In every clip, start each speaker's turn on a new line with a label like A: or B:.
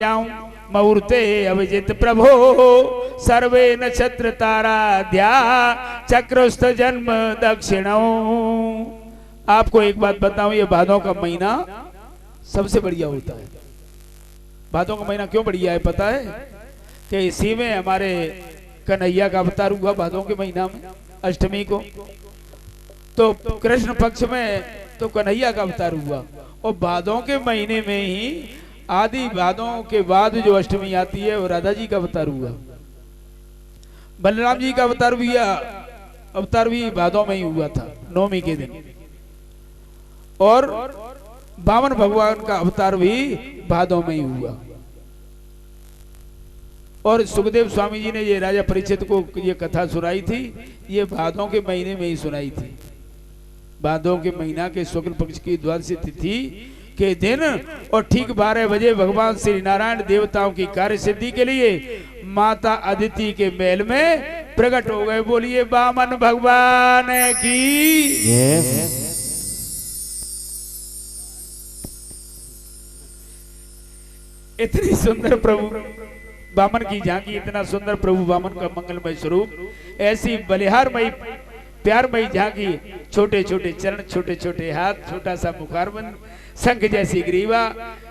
A: मुहूर्ते अभिजित प्रभो सर्वे नक्षत्र ताराध्या चक्रस्थ जन्म दक्षिणो। आपको एक बात बताऊं, ये भादों का महीना सबसे बढ़िया होता है। भादों का महीना क्यों बढ़िया है पता है? कि इसी में हमारे कन्हैया का अवतार हुआ भादों के महीना में अष्टमी को। तो कृष्ण पक्ष में तो कन्हैया का अवतार हुआ और भादों के महीने में ही आदि भादों के बाद जो अष्टमी आती है वो राधा जी का अवतार हुआ। बलराम जी का अवतार भी भादों में ही हुआ था, नवमी के दिन। और वामन भगवान का अवतार भी भादों में ही हुआ। और सुखदेव स्वामी जी ने ये राजा परीक्षित को ये कथा सुनाई थी, ये भादों के महीने में ही सुनाई थी। भादों के महीना के शुक्ल पक्ष की द्वादशी तिथि के दिन और ठीक 12 बजे भगवान श्री नारायण देवताओं की कार्य सिद्धि के लिए माता अदिति के महल में प्रकट हो गए। बोलिए वामन भगवान की। इतनी सुंदर प्रभु वामन की झांकी, इतना सुंदर प्रभु वामन का मंगलमय स्वरूप, ऐसी बलिहारमयी प्यारमयी झांकी, छोटे छोटे चरण, छोटे छोटे हाथ, छोटा सा मुखारबंद, शंख जैसी ग्रीवा,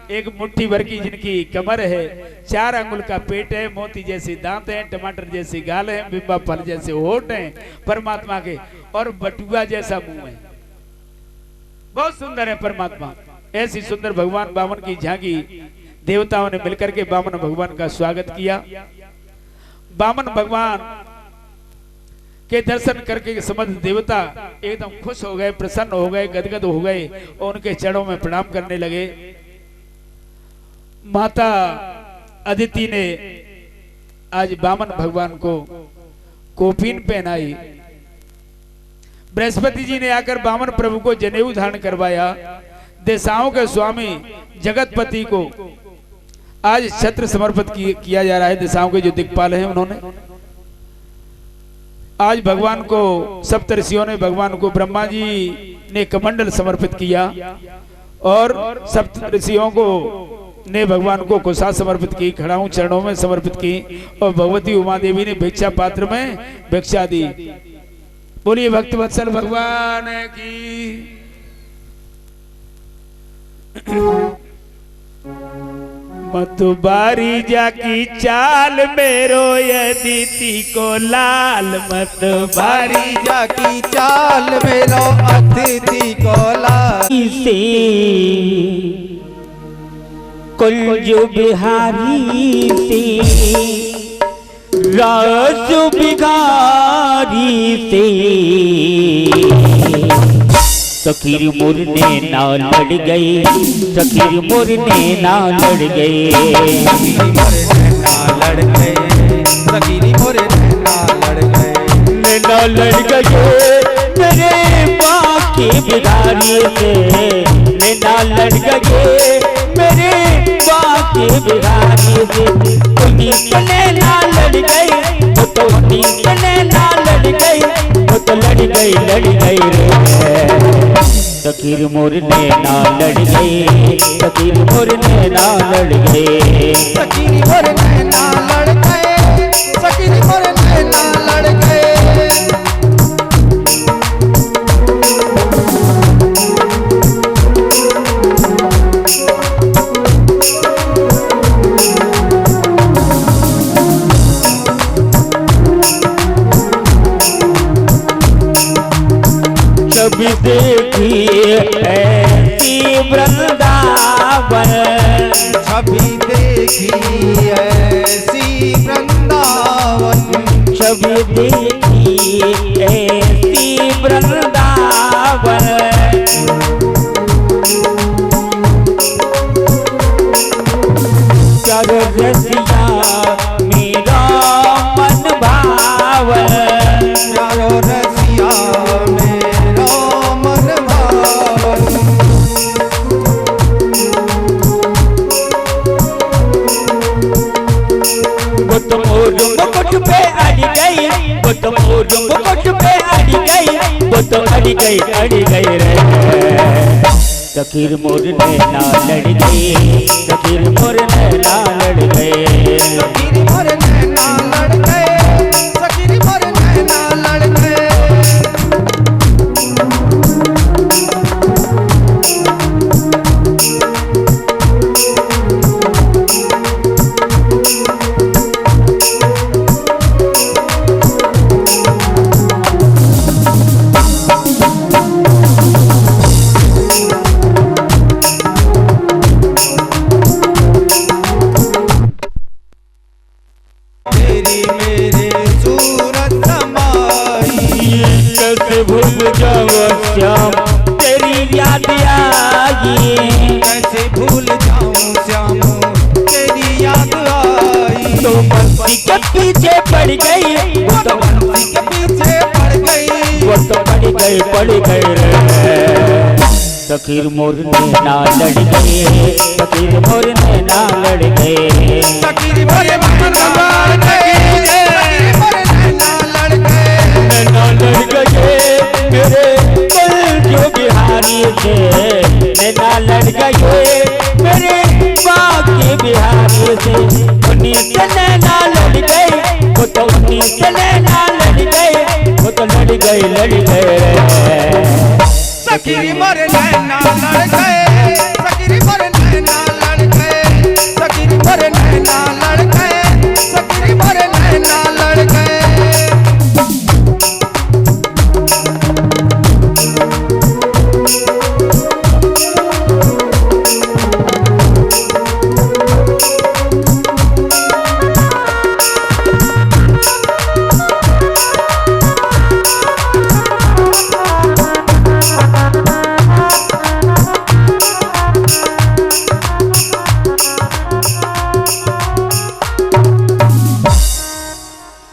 A: एक मुट्ठी भर की जिनकी कमर है, 4 अंगुल का पेट है, मोती जैसे दांत हैं, टमाटर जैसी गाल है, बिंबा फल जैसे होठ हैं परमात्मा के, और बटुआ जैसा मुंह है। बहुत सुंदर है परमात्मा। ऐसी सुंदर भगवान वामन की झांकी देवताओं ने मिलकर के वामन भगवान का स्वागत किया। वामन भगवान के दर्शन करके समस्त देवता एकदम खुश हो गए, प्रसन्न हो गए, गदगद हो गए और उनके चरणों में प्रणाम करने लगे। माता अदिति ने आज वामन भगवान को कोपीन पहनाई। बृहस्पति जी ने आकर वामन प्रभु को जनेऊ धारण करवाया। देशाओं के स्वामी जगतपति को आज छत्र समर्पित किया जा रहा है। देशाओं के जो दिक्पाल हैं उन्होंने आज भगवान को, सप्तऋषियों ने भगवान को, ब्रह्मा जी ने कमंडल समर्पित किया और सप्तऋषियों को ने भगवान को कुशा समर्पित की, खड़ाऊ चरणों में समर्पित की और भगवती उमा देवी ने भिक्षा पात्र में भिक्षा दी। बोलिए भक्त वत्सल भगवान की। मतुबारी जाकी चाल मेरो अदिति को लाल, मतुबारी
B: जाकी चाल मेरो अदिति को लाल।
C: से कुंज बिहारी से रस बिगारी से सखीर मुरने ना लड़ गई, सखीर मुरने ना लड़ गए,
B: सखीर मुरने ना लड़ गए, सखीर मुरने ना लड़ गए,
C: ना लड़ गए मेरे बाकी बिहारी से, ना लड़ गए मेरे बाकी बिहारी से। उन्हीं ने ना लड़ गई, वो तो उन्हीं ने ना लड़ गई, वो तो लड़ गई रे। सखीर मुरने ना लड़ गए, सखीर मुरने ना लड़ गए,
B: सखीर मुरने ना लड़ गए, सखीर मुरने ना लड़ गए।
C: कभी देखी ऐसी वृंदावन,
B: कभी देखी ऐसी वृंदावन,
C: कभी देखी ऐसी वृंदावन। कर रसिया मेरा मन भावन,
B: चारो रसिया मेरा मन भावन।
C: वो तो मोर मुकुट पे अड़ गई, वो तो मोर मुकुट पे अड़ गई, वो तो अड़ गई रे। सखीर मोर नैना लड़ गए, सखीर मोर नैना लड़ गए,
B: सखीरी मोर नैना लड़ गए, सखीरी मोर नैना लड़ गए। तेरी मेरे सूरत समाई,
C: कैसे भूल जाऊं श्याम तेरी याद आई,
B: कैसे भूल जाऊं श्याम तेरी याद आई।
C: तो बंसी के पीछे पड़ गई, वो तो
B: बंसी के पीछे पड़ गई,
C: वो तो पड़ गई रे। सखीर मोर नैना लड़ गए, सखीर मोर नैना लड़ गए,
B: सखीरी मोर नैना लड़ गए, सखीरी मोर नैना लड़ गए।
C: नैना लड़ गए मेरे दिल जो बिहारी से, नैना लड़ गए मेरे बाकी बिहारी से, उन्हीं से नैना लड़ गए, वो तो उन्हीं से नैना लड़ गए, वो तो लड़ गए
B: सखीरी मोर नैना लड़ गए, सखीरी मोर नैना लड़ गए, सखीरी मोर नैना लड़ गए, सखीरी मोर नैना लड़ गए।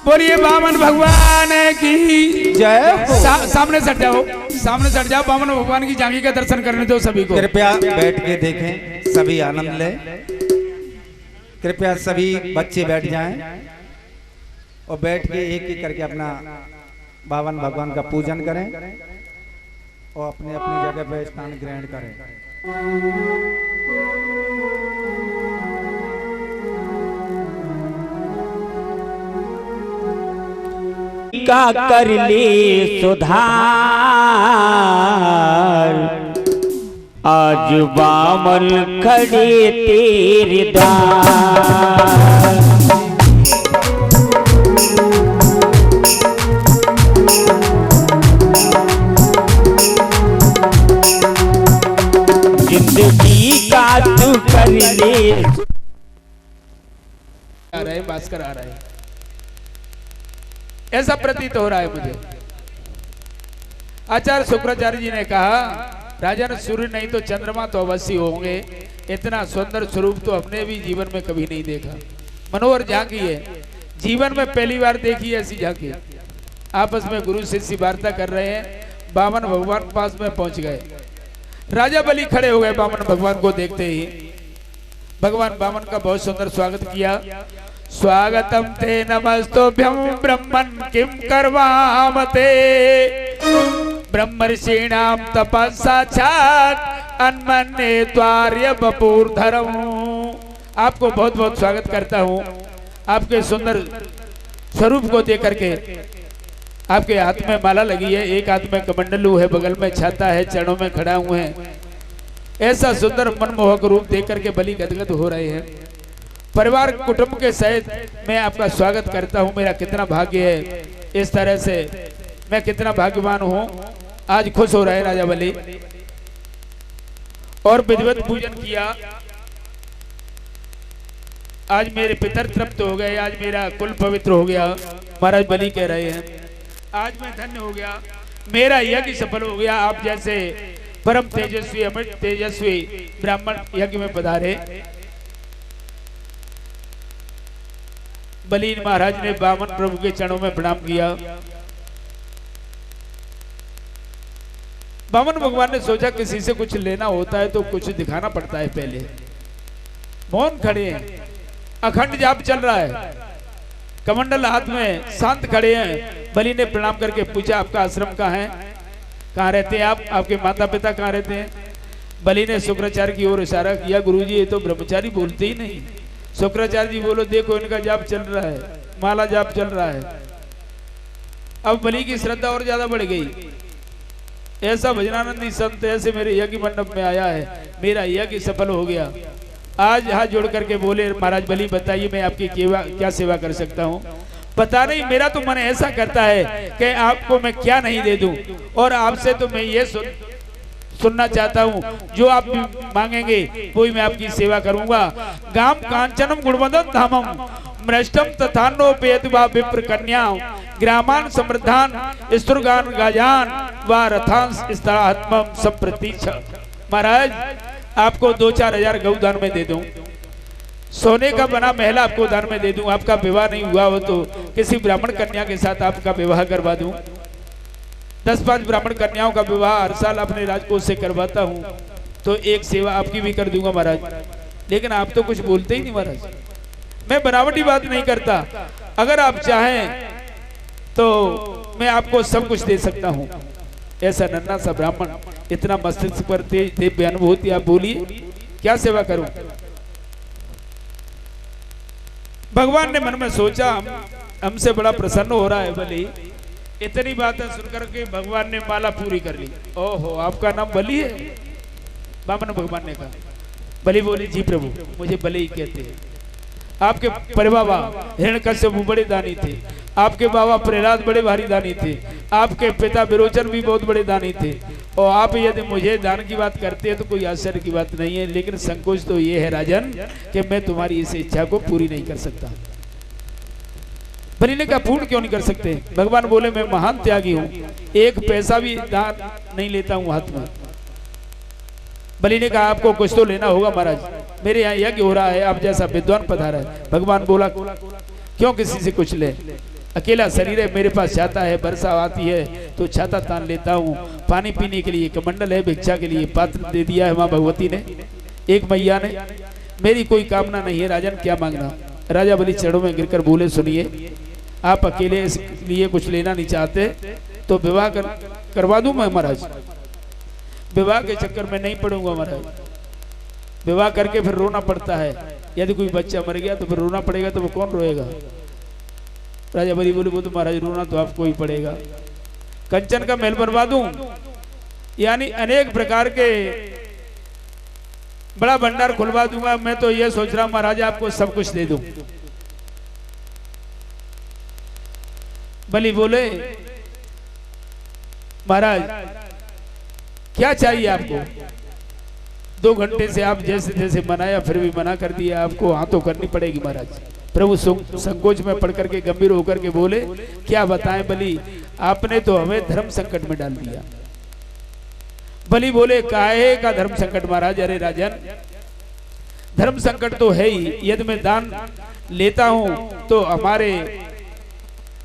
A: बोलिए बामन भगवान की
B: जय हो।
A: सामने सट जाओ, सामने सट जाओ। बामन भगवान की झांकी का दर्शन करने दो सभी को।
B: कृपया बैठ के देखें, सभी आनंद लें। कृपया सभी बच्चे बैठ जाएं और बैठ के एक एक करके अपना बावन भगवान का पूजन करें और अपने अपनी जगह पर स्थान ग्रहण करें।
C: का कर ले सुधार, आज बामन खड़े तेरे द्वार, जिंदगी का तू कर ले।
A: आ रहे भास्कर आ रहे, ऐसा प्रतीत हो रहा है मुझे। आचार्य शुक्राचार्य जी ने कहा, राजन सूर्य नहीं तो चंद्रमा तो अवश्य होंगे। इतना सुंदर स्वरूप तो हमने भी जीवन में कभी नहीं देखा। मनोहर झांकी है, जीवन में पहली बार देखी ऐसी झांकी। आपस में गुरु शिष्य वार्ता कर रहे हैं, बामन भगवान पास में पहुंच गए। राजा बलि खड़े हो गए बामन भगवान को देखते ही। भगवान बामन का बहुत सुंदर स्वागत किया। स्वागतम ते नमस्तोभ्यं ब्रह्मन् किं कर्वामते, ब्रह्मर्षीणां तपस्साक्षात् अन्मन्ये त्वार्य वपुर्धरम्। आपको बहुत बहुत स्वागत करता हूँ। आपके सुंदर स्वरूप को देख करके। आपके हाथ में माला लगी है, एक हाथ में कमंडलू है, बगल में छाता है, चरणों में खड़ा हुए हैं। ऐसा सुंदर मनमोहक रूप देख करके बलि गदगद हो रहे हैं। परिवार कुटुंब के सहित मैं आपका स्वागत करता हूं। मेरा कितना भाग्य है, इस तरह से मैं कितना भाग्यवान हूं। आज खुश हो रहे राजा बलि और विधिवत पूजन किया। आज मेरे पितर तृप्त हो गए, आज मेरा कुल पवित्र हो गया। महाराज बलि कह रहे हैं, आज मैं धन्य हो गया, मेरा यज्ञ सफल हो गया। आप जैसे परम तेजस्वी अमृत तेजस्वी ब्राह्मण यज्ञ में पधारे। बलि महाराज ने बामन प्रभु के चरणों में प्रणाम किया। बामन भगवान ने सोचा किसी से कुछ लेना होता है तो कुछ दिखाना पड़ता है। पहले मौन खड़े हैं, अखंड जाप चल रहा है, कमंडल हाथ में, शांत खड़े हैं। बलि ने प्रणाम करके पूछा, आपका आश्रम कहाँ है, कहाँ रहते हैं आप, आपके माता पिता कहाँ रहते हैं? बलि ने शुक्राचार्य की ओर इशारा किया, गुरुजी ये तो ब्रह्मचारी बोलते ही नहीं। शुक्राचार्य जी बोलो देखो इनका जाप चल रहा है, माला जाप चल रहा है। अब बलि की श्रद्धा और ज्यादा बढ़ गई। ऐसा भजनानंदी संत ऐसे मेरे यज्ञ मंडप में आया है, मेरा यज्ञ सफल हो गया। आज हाथ जोड़ करके बोले महाराज बलि बताइए मैं आपकी क्या सेवा कर सकता हूँ। पता नहीं मेरा तो मन ऐसा करता है कि आपको मैं क्या नहीं दे दूं, और आपसे तो मैं ये सुनना चाहता हूँ जो आप मांगेंगे वही मैं आपकी सेवा करूंगा। गाम कांचनम गुणवदन धामम मृष्टम तथान्नोपेतवा विप्र कन्या ग्रामान समृद्धान स्तुर्गान गाजान व रथांस स्त्रात्मम संप्रतीक्ष। महाराज आपको 2-4 हजार गौ दान में दे दूं, सोने का बना महल आपको दान में दे दूं, आपका विवाह नहीं हुआ हो तो किसी ब्राह्मण कन्या के साथ आपका विवाह करवा दूं। 10-5 ब्राह्मण कन्याओं का विवाह हर साल अपने राजकोष से करवाता हूं, तो एक सेवा आपकी भी कर दूंगा महाराज। लेकिन आप तो कुछ बोलते ही नहीं महाराज। मैं बनावटी बात नहीं करता, अगर आप चाहें तो मैं आपको सब कुछ दे सकता हूं। ऐसा नन्हा सा ब्राह्मण इतना मस्तिष्क पर दिव्य अनुभूति, आप बोलिए क्या सेवा करूं। भगवान ने मन में सोचा हमसे बड़ा प्रसन्न हो रहा है बलि। इतनी बातें सुनकर के भगवान ने माला पूरी कर ली। ओहो आपका नाम बलि है? बामन भगवान ने कहा। बलि बोली जी प्रभु मुझे बलि ही कहते हैं। आपके परबाबा हिरण्यकश्यप बड़े दानी थे, आपके बाबा प्रहलाद बड़े भारी दानी थे, आपके पिता विरोचन भी बहुत बड़े दानी थे, और आप यदि मुझे दान की बात करते हैं तो कोई आश्चर्य की बात नहीं है। लेकिन संकोच तो ये है राजन कि मैं तुम्हारी इस इच्छा को पूरी नहीं कर सकता। बलि ने कहा पूर्ण क्यों नहीं कर सकते? भगवान बोले मैं महान त्यागी हूँ, 1 पैसा भी दान नहीं लेता हूँ हाथ में। बलि ने कहा आपको कुछ तो लेना होगा महाराज, मेरे यहाँ यज्ञ हो रहा है, आप जैसा विद्वान पधारा है। भगवान बोला क्यों किसी से कुछ ले, अकेला शरीर है, मेरे पास छाता है, वर्षा आती है तो छाता तान लेता हूँ, पानी पीने के लिए कमंडल है, भिक्षा के लिए पात्र दे दिया है माँ भगवती ने, एक मैया ने। मेरी कोई कामना नहीं है राजन, क्या मांगना। राजा बलि चरणों में गिरकर बोले सुनिए आप अकेले इसलिए कुछ लेना नहीं चाहते तो विवाह करवा दूं मैं महाराज। विवाह के चक्कर में नहीं पड़ूंगा महाराज, विवाह करके फिर रोना पड़ता है, यदि कोई बच्चा मर गया तो फिर रोना पड़ेगा, तो वो कौन रोएगा। राजा बलि बोले वो तो महाराज रोना तो आपको ही पड़ेगा। कंचन का महल बनवा दूं, यानी अनेक प्रकार के बड़ा भंडार खुलवा दूंगा। मैं तो ये सोच रहा हूं महाराज आपको सब कुछ दे दूं। बलि बोले महाराज क्या चाहिए आपको? 2 घंटे से आप जैसे जैसे मनाया फिर भी मना कर दिया, आपको हाँ तो करनी पड़ेगी महाराज। प्रभु संकोच में पड़ करके गंभीर होकर के बोले क्या बताएं बलि, आपने तो हमें धर्म संकट में डाल दिया। बलि बोले काहे का धर्म संकट महाराज? अरे राजन धर्म संकट तो है ही, यदि मैं दान लेता हूं तो हमारे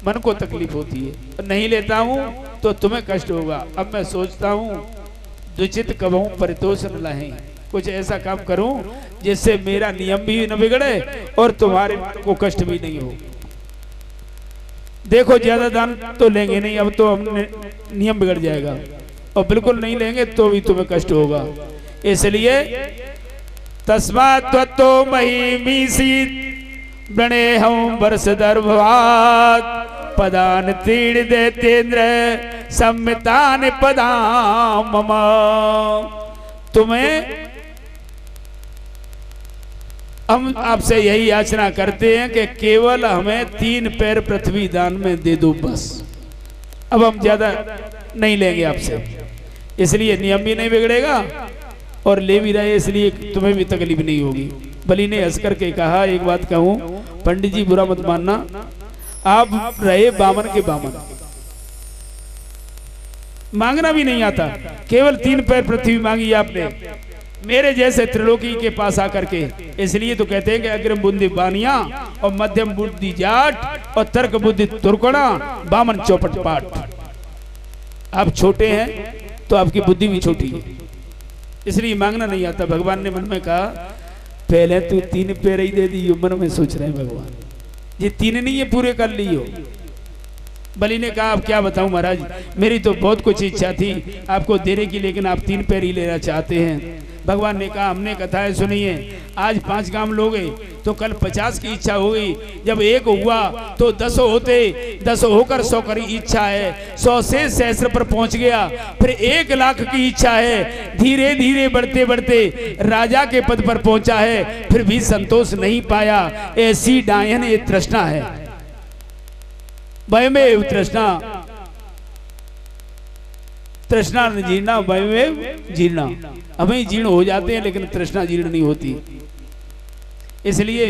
A: मन को तकलीफ होती है, नहीं लेता हूं तो तुम्हें कष्ट होगा। अब मैं सोचता हूं दुचित कबहू परितोष न लाहें, कुछ ऐसा काम करूं जिससे मेरा नियम भी न बिगड़े और तुम्हारे मन को कष्ट भी नहीं हो। देखो ज्यादा दान तो लेंगे नहीं, अब तो हमने नियम बिगड़ जाएगा, और बिल्कुल नहीं लेंगे तो भी तुम्हें कष्ट होगा। इसलिए तस्मात् त्वत्तो महिमीसी बणे हम वर्ष दर्भवात पदान तीर्ण देतेन्द्र सम्मितान पदाम मम। तुम्हें हम आपसे यही याचना करते हैं कि केवल हमें 3 पैर पृथ्वी दान में दे दो बस। अब हम ज्यादा नहीं लेंगे आपसे, इसलिए नियम भी नहीं बिगड़ेगा और ले भी रहे इसलिए तुम्हें भी तकलीफ नहीं होगी। बलि ने हंस करके कहा एक बात कहूं पंडित जी बुरा मत मानना, आप रहे बामन के बामन, मांगना भी नहीं आता, केवल 3 पैर पृथ्वी मांगी आपने मेरे जैसे त्रिलोकी के पास आकर के। इसलिए तो कहते हैं कि अग्रिम बुद्धि बानिया और मध्यम बुद्धि जाट और तर्क बुद्धि तुर्कड़ा बामन चौपट पाठ। आप छोटे हैं तो आपकी बुद्धि भी छोटी है, इसलिए मांगना नहीं आता। भगवान ने मन में कहा पहले तू 3 पैर ही दे दी, मन में सोच रहे हैं भगवान ये 3 नहीं है पूरे कर लियो। बलि ने कहा अब क्या बताऊं महाराज, मेरी तो बहुत कुछ इच्छा थी आपको देने की, लेकिन आप 3 पैर ही लेना चाहते हैं। भगवान ने कहा हमने कथाएं सुनी है, आज 5 काम लोगे तो कल 50 की इच्छा होगी, जब 1 हुआ तो 10 होते, 10 होकर 100 की इच्छा है, 100 से सहस्र पर पहुंच गया, फिर 1 लाख की इच्छा है, धीरे धीरे बढ़ते बढ़ते राजा के पद पर पहुंचा है, फिर भी संतोष नहीं पाया। ऐसी डायन ये तृष्णा है, वयमेव तृष्णा, तृष्णा जीर्णा वयमेव जीर्णा। हमें जीर्ण हो जाते हैं लेकिन तृष्णा जीर्ण नहीं होती। इसलिए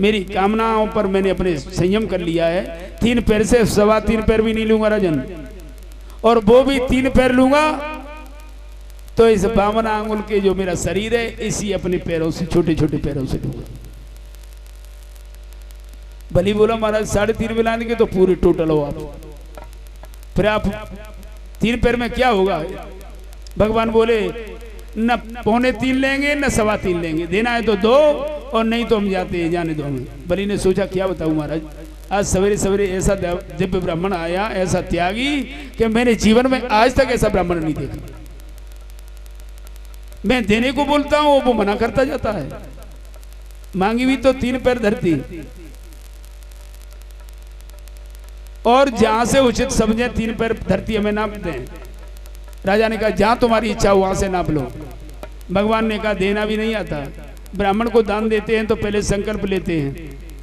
A: मेरी कामनाओं पर मैंने अपने संयम कर लिया है। 3 पैर से 3.25 पैर भी नहीं लूंगा राजन, और वो भी 3 पैर लूंगा तो इस 52 आंगुल के जो मेरा शरीर है इसी अपने पैरों से, छोटे छोटे पैरों से लूंगा। बलि बोला महाराज 3.5 मिलाने के तो पूरे टोटल हो आप, फिर आप 3 पैर में क्या होगा? भगवान बोले न 2.25 लेंगे न 3.25 लेंगे, देना है तो 2 और नहीं तो हम जाते हैं, जाने दो हमें। बलि ने सोचा क्या बताऊं महाराज, आज सवेरे सवेरे ऐसा दिव्य ब्राह्मण आया, ऐसा त्यागी कि मैंने जीवन में आज तक ऐसा ब्राह्मण नहीं देखा। मैं देने को बोलता हूं वो मना करता जाता है, मांगी भी तो 3 पैर धरती, और जहां से उचित समझे 3 पैर धरती हमें नाप दें। राजा ने कहा जहां तुम्हारी इच्छा हो वहां से नाप लो। भगवान ने कहा देना भी नहीं आता, ब्राह्मण को दान देते हैं तो पहले संकल्प लेते हैं,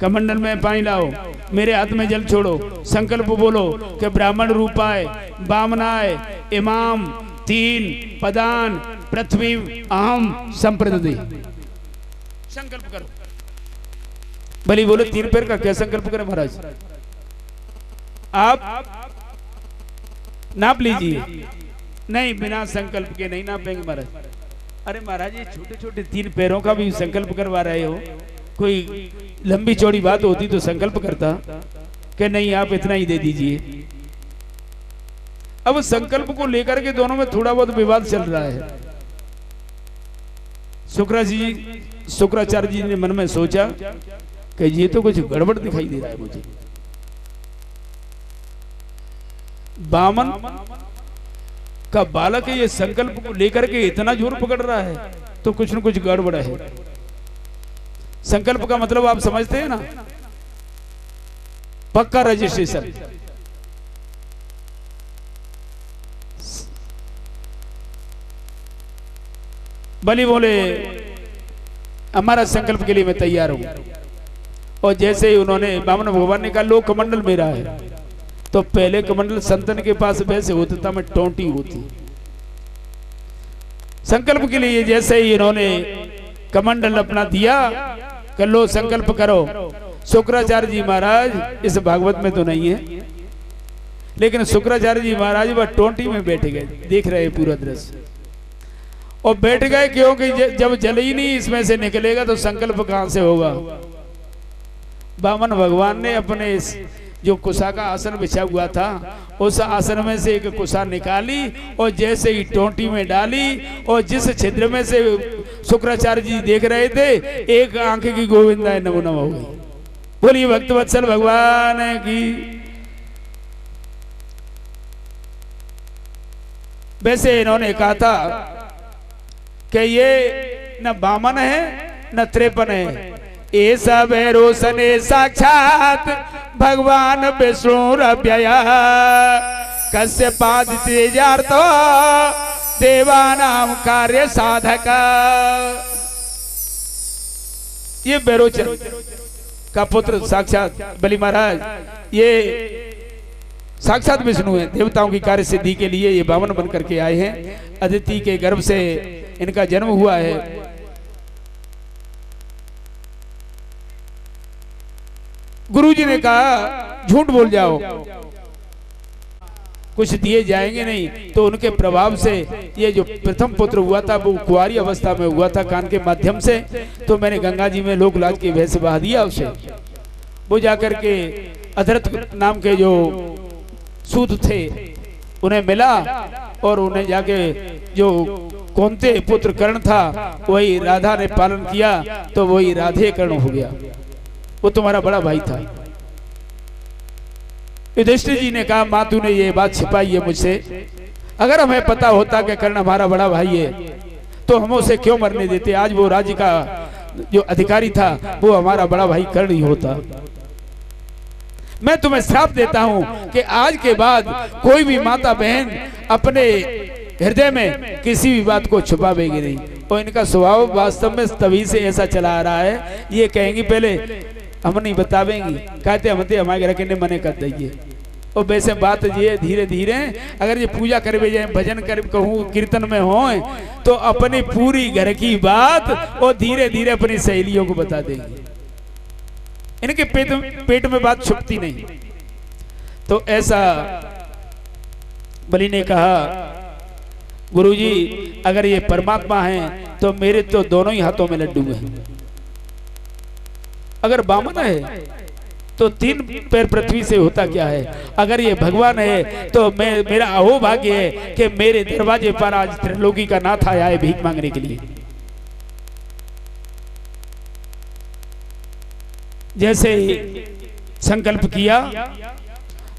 A: कमंडल में पानी लाओ, मेरे हाथ में जल छोड़ो, संकल्प बोलो कि ब्राह्मण रूपाय बामनाय इमाम 3 पदान पृथ्वी अहम संप्रदे, संकल्प करो। बलि बोले 3 पैर का क्या संकल्प करें महाराज, आप नाप लीजिए। नहीं बिना संकल्प के नहीं नापेंगे महाराज। अरे महाराज ये छोटे छोटे 3 पैरों का भी संकल्प करवा रहे हो, कोई लंबी चौड़ी बात होती तो संकल्प करता कि नहीं आप इतना ही दे दीजिए। अब संकल्प को लेकर के दोनों में थोड़ा बहुत विवाद चल रहा है। शुक्राचार्य जी ने मन में सोचा कि ये तो कुछ गड़बड़ दिखाई दे रहा है मुझे, बामन का बालक ये संकल्प को लेकर के इतना जोर पकड़ रहा है तो कुछ न कुछ गड़बड़ है। संकल्प का मतलब आप समझते हैं ना, पक्का रजिस्ट्रेशन। बलि बोले हमारा संकल्प के लिए मैं तैयार हूं, और जैसे ही उन्होंने बामन भगवान ने कहा लो कमंडल मेरा है, तो पहले कमंडल संतन के पास वैसे होता था, मैं टोंटी होती। संकल्प के लिए जैसे ही इन्होंने कमंडल अपना दिया कर लो संकल्प करो। शुक्राचार्य जी महाराज इस भागवत में तो नहीं है, लेकिन शुक्राचार्य जी महाराज वह टोंटी में बैठ गए, देख रहे पूरा दृश्य, और बैठ गए क्योंकि जब जल ही नहीं इसमें से निकलेगा तो संकल्प कहां से होगा। बामन भगवान ने अपने जो कुशा का आसन बिछा हुआ था उस आसन में से एक कुशा निकाली और जैसे ही टोंटी में डाली, और जिस छिद्र में से शुक्राचार्य जी देख रहे थे एक आंख की गोविंदा नमो नमः हो गई। बोलिए भक्तवत्सल भगवान की। वैसे इन्होंने कहा था कि ये न बामन है न त्रेपन है, ये सब है रोशने साक्षात भगवान विष्णु रव्यया कश्यपादितेजार्तो देवानाम कार्य साधक। ये बेरोचन का पुत्र साक्षात बलि महाराज, ये साक्षात विष्णु है, देवताओं की कार्य सिद्धि के लिए ये बामन बन करके आए हैं। अदिति के गर्भ से इनका जन्म हुआ है। गुरुजी ने कहा झूठ बोल जाओ, कुछ दिए जाएंगे नहीं, तो उनके प्रभाव से ये जो प्रथम पुत्र हुआ था वो कुंवारी अवस्था में हुआ था कान के माध्यम से, तो मैंने गंगा जी में लोकलाज की भैंस बहा दिया उसे। वो जाकर के अधरथ नाम के जो सूत थे उन्हें मिला, और उन्हें जाके जो कौनते पुत्र कर्ण था वही राधा ने पालन किया, तो वही राधे कर्ण हो गया। वो तुम्हारा बड़ा भाई था। युधिष्ठिर जी ने कहा माँ तूने ये बात छिपाई है मुझसे, अगर हमें पता होता कि कर्ण हमारा बड़ा भाई है तो हम उसे क्यों मरने देते। आज वो राज्य का जो अधिकारी था वो हमारा बड़ा भाई कर्ण ही होता। मैं तुम्हें श्राप देता हूं कि आज के बाद कोई भी माता बहन अपने हृदय में किसी भी बात को छुपावेगी नहीं। और इनका स्वभाव वास्तव में तभी से ऐसा चला आ रहा है। ये कहेंगी पहले हम नहीं बतावेंगी, कहते हमते हमारे रखने मने कर दीजिए। और वैसे बात ये धीरे धीरे अगर ये पूजा करवे जाए, भजन कर कहूँ कीर्तन में हो तो अपनी पूरी घर की बात और धीरे धीरे अपनी सहेलियों को बता देंगे। इनके पेट में बात छुपती नहीं। तो ऐसा बलि ने कहा गुरुजी अगर ये परमात्मा है तो मेरे तो दोनों ही हाथों में लड्डू हैं। अगर बामन है तो 3 पैर पृथ्वी से होता क्या है। अगर ये भगवान है तो मेरा अहोभाग्य है कि मेरे दरवाजे पर आज त्रिलोकी का नाथ आया है भीख मांगने के लिए। जैसे ही संकल्प किया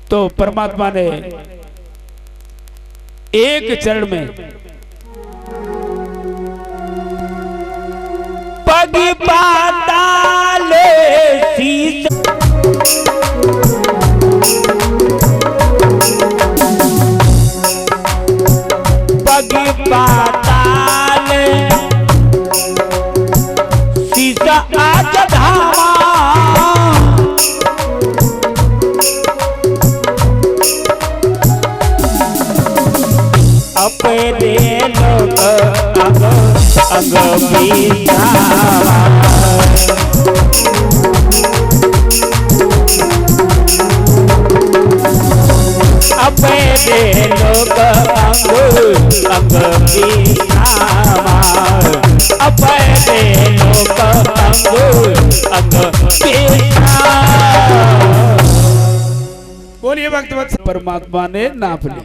A: तो परमात्मा ने एक चरण में
C: पग पाताले शीश पग पाताले शीशा आज धामा अपने लोग अग अपने लोग अपने लोग
A: बोलिए भक्त परमात्मा ने नाप ली।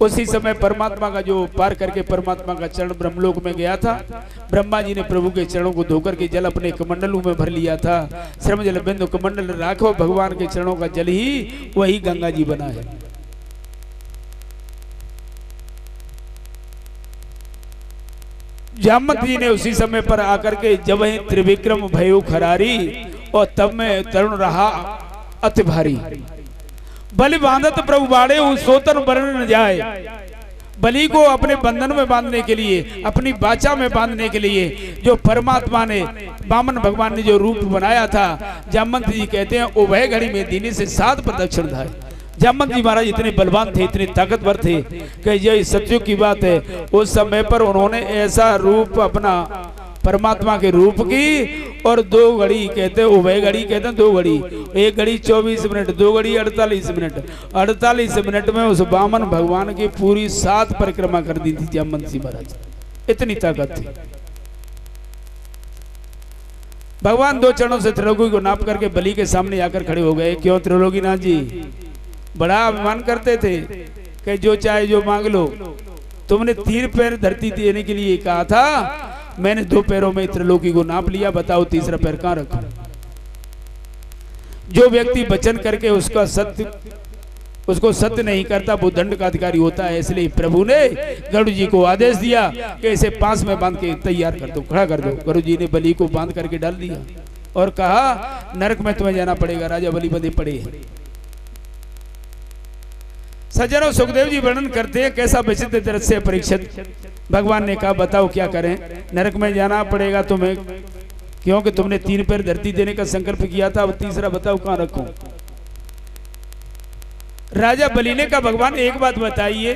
A: उसी समय परमात्मा का जो पार करके परमात्मा का चरण ब्रह्मलोक में गया था, ब्रह्मा जी ने प्रभु के चरणों को धोकर के जल अपने कमंडलों में भर लिया था। श्रम जल बिंदु कमंडल राखो, भगवान के चरणों का जल ही वही गंगा जी बना है। जामवंत जी ने उसी समय पर आकर के जब ही त्रिविक्रम भयो खरारी और तब में तरुण रहा अति भारी। बलि बांधत प्रभु बाड़े सोतन बरन न जाए। बलि को अपने बंधन में बांधने के लिए, अपनी बाचा में बांधने के लिए जो परमात्मा ने वामन भगवान ने जो रूप बनाया था, जामवंत जी कहते हैं ओ वह घड़ी में दीनी से 7 प्रदक्षिण धाए। जामवंत जी महाराज इतने बलवान थे, इतने ताकतवर थे कि ये सत्यों की बात है। उस समय पर उन्होंने ऐसा रूप अपना परमात्मा के रूप की और 2 घड़ी कहते हैं, वह घड़ी कहते हैं 2 घड़ी, 1 घड़ी 24 मिनट, 2 घड़ी 48 मिनट। 48 मिनट में उस वामन भगवान की पूरी 7 परिक्रमा कर दी थी जामवंत जी महाराज। इतनी ताकत थी। भगवान 2 चरणों से त्रिलोकी को नाप करके बलि के सामने आकर खड़े हो गए। क्यों त्रिलोकीनाथ जी बड़ा अभिमान करते थे कि जो चाहे जो मांग लो। तुमने 3 पैर धरती देने के लिए कहा था, मैंने 2 पैरों में त्रिलोकी को नाप लिया, बताओ तीसरा पैर कहां रखूं। जो व्यक्ति वचन करके उसको सत्य नहीं करता वो दंड का अधिकारी होता है। इसलिए प्रभु ने गरुड़ जी को आदेश दिया कि इसे पास में बांध के तैयार कर दो, खड़ा कर दो। गरुड़ जी ने बलि को बांध करके डाल दिया और कहा नरक में तुम्हें जाना पड़ेगा, राजा बलि बंधे पड़े। सज्जनों सुखदेव जी वर्णन करते हैं कैसा विचित्र दृश्य परीक्षित। भगवान ने कहा बताओ क्या करें, नरक में जाना पड़ेगा तुम्हें, क्योंकि तुमने 3 पैर धरती देने का संकल्प किया था। अब तीसरा बताओ कहां रखूं। राजा बलि ने कहा भगवान एक बात बताइए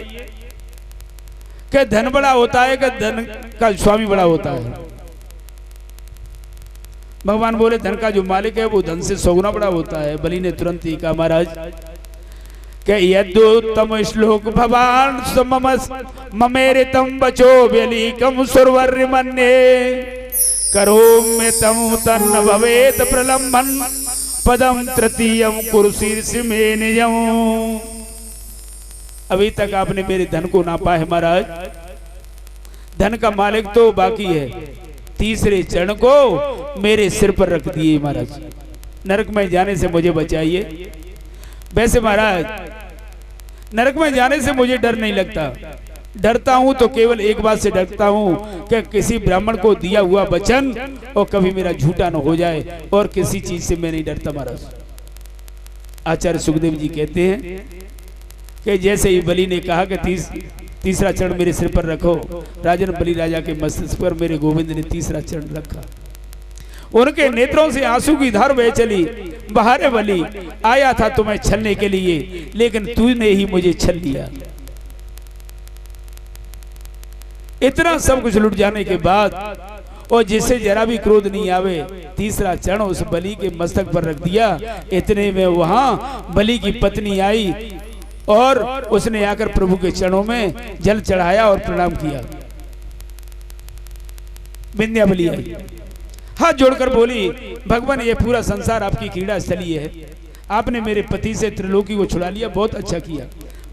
A: कि धन बड़ा होता है कि धन का स्वामी बड़ा होता है। भगवान बोले धन का जो मालिक है वो धन से 100 गुना बड़ा होता है। बलि ने तुरंत ही कहा महाराज के यद्योत्तम श्लोक भवान ममेरितम बचो व्यलीकम सुरवर्य मन्ये करोम्य तम तन्न भवेत प्रलंबन पदम तृतीयम कुरुशीर्ष में नियम। अभी तक आपने मेरे धन को नापा है महाराज, धन का मालिक तो बाकी है। तीसरे चरण को मेरे सिर पर रख दिए महाराज। नरक में जाने से मुझे बचाइए। वैसे महाराज नरक में जाने से मुझे डर नहीं लगता, डरता हूं तो केवल एक बात से डरता हूं कि किसी ब्राह्मण को दिया हुआ वचन और कभी मेरा झूठा न हो जाए, और किसी चीज से मैं नहीं डरता महाराज। आचार्य सुखदेव जी कहते हैं कि जैसे ही बलि ने कहा कि तीसरा चरण मेरे सिर पर रखो, राजन बलि राजा के मस्तिष्क पर मेरे गोविंद ने तीसरा चरण रखा। उनके नेत्रों से आंसू की धार बह चली। बाहर बलि आया था तुम्हें छलने के लिए, लेकिन तूने ही मुझे छल लिया। इतना सब कुछ लुट जाने के बाद और जिससे जरा भी क्रोध नहीं आवे, तीसरा चरण उस बलि के मस्तक पर रख दिया। इतने में वहां बलि की पत्नी आई और उसने आकर प्रभु के चरणों में जल चढ़ाया और प्रणाम किया। विंध्या बलि आई, हाथ जोड़कर बोली, भगवान ये पूरा संसार आपकी क्रीड़ा स्थली है, आपने मेरे पति से त्रिलोकी को छुड़ा लिया, बहुत अच्छा किया।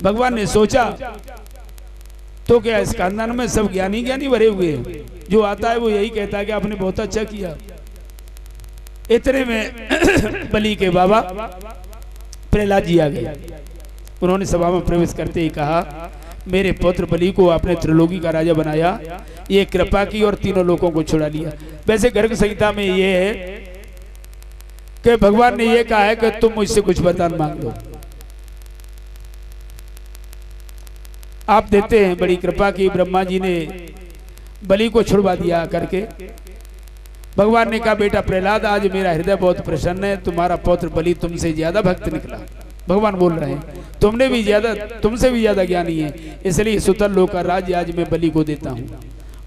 A: भगवान ने सोचा तो क्या इस खानदान में सब ज्ञानी ज्ञानी भरे हुए हैं, जो आता है वो यही कहता है कि आपने बहुत अच्छा किया। इतने में बलि के बाबा प्रहलाद जी आ गए। उन्होंने सभा में प्रवेश करते ही कहा, मेरे पुत्र बलि को आपने त्रिलोकी का राजा बनाया, ये कृपा की और तीनों लोगों को छुड़ा लिया। वैसे गर्ग संहिता में ये है कि भगवान ने ये कहा है कि तुम मुझसे कुछ वरदान मांग लो, आप देते हैं। बड़ी कृपा की, ब्रह्मा जी ने बलि को छुड़वा दिया करके। भगवान ने कहा, बेटा प्रहलाद, आज मेरा हृदय बहुत प्रसन्न है, तुम्हारा पुत्र बलि तुमसे ज्यादा भक्त निकला। भगवान बोल रहे हैं, तुमसे भी ज्यादा ज्ञानी है, इसलिए सुतल लोक का राज्य आज मैं बलि को देता हूँ।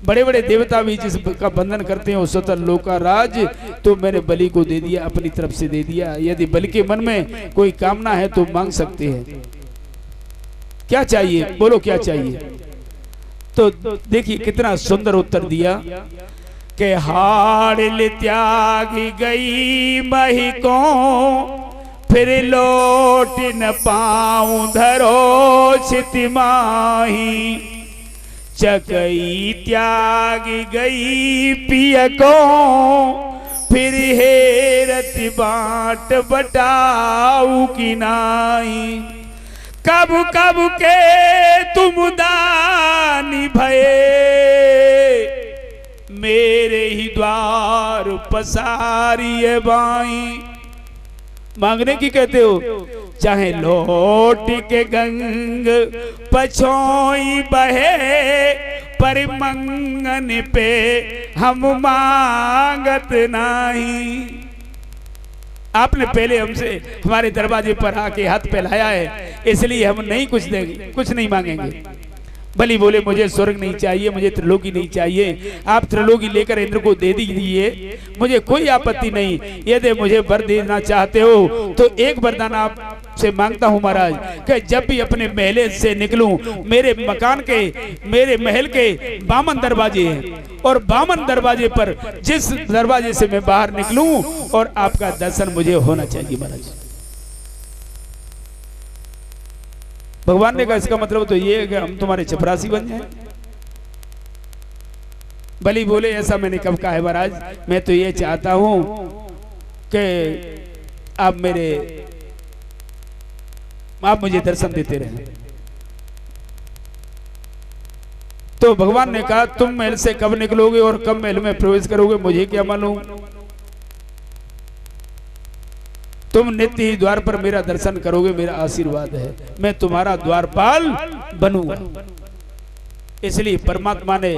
A: बड़े बड़े देवता भी जिसका बंधन करते हैं उस सुतल लोक का राज तो मैंने बलि को दे दिया, अपनी तरफ से दे दिया। यदि बलि के मन में कोई कामना है तो मांग सकते हैं। क्या चाहिए बोलो, क्या चाहिए? तो देखिए कितना सुंदर उत्तर दिया कि हाड़ त्यागी गई मही को, फिर लौट न पाऊं धरो छिति माही। चकई त्यागी गई पिय को, फिर हेरत बाट बटाऊ की नाई। कब कब के तुम दानी भये, मेरे ही द्वार पसारिए बाई। मांगने की कहते हो, चाहे लौट के गंग पछोई बहे, पर मंगन पे हम मांगत नहीं। आपने पहले हमसे हमारे दरवाजे पर आके हाथ फैलाया है, इसलिए हम नहीं कुछ देंगे, कुछ नहीं मांगेंगे। बलि बोले, मुझे स्वर्ग नहीं चाहिए, मुझे त्रिलोकी नहीं चाहिए, आप त्रिलोकी लेकर इंद्र को दे दीजिए, मुझे कोई आपत्ति नहीं। यदि मुझे वर देना चाहते हो तो एक वरदान आपसे मांगता हूं महाराज, कि जब भी अपने महल से निकलूं, मेरे मकान के, मेरे महल के 52 दरवाजे हैं, और 52 दरवाजे पर जिस दरवाजे से मैं बाहर निकलूं और आपका दर्शन मुझे होना चाहिए महाराज। भगवान ने कहा, इसका मतलब तो ये है कि हम तुम्हारे चपरासी बन जाएं। बलि बोले, ऐसा मैंने कब कहा है महाराज, मैं तो ये चाहता हूं कि आप मुझे दर्शन देते रहें। तो भगवान ने कहा, तुम महल से कब निकलोगे और कब महल में प्रवेश करोगे मुझे क्या मालूम, तुम नित्य ही द्वार पर मेरा दर्शन करोगे, मेरा आशीर्वाद है, मैं तुम्हारा द्वारपाल बनूंगा। इसलिए परमात्मा ने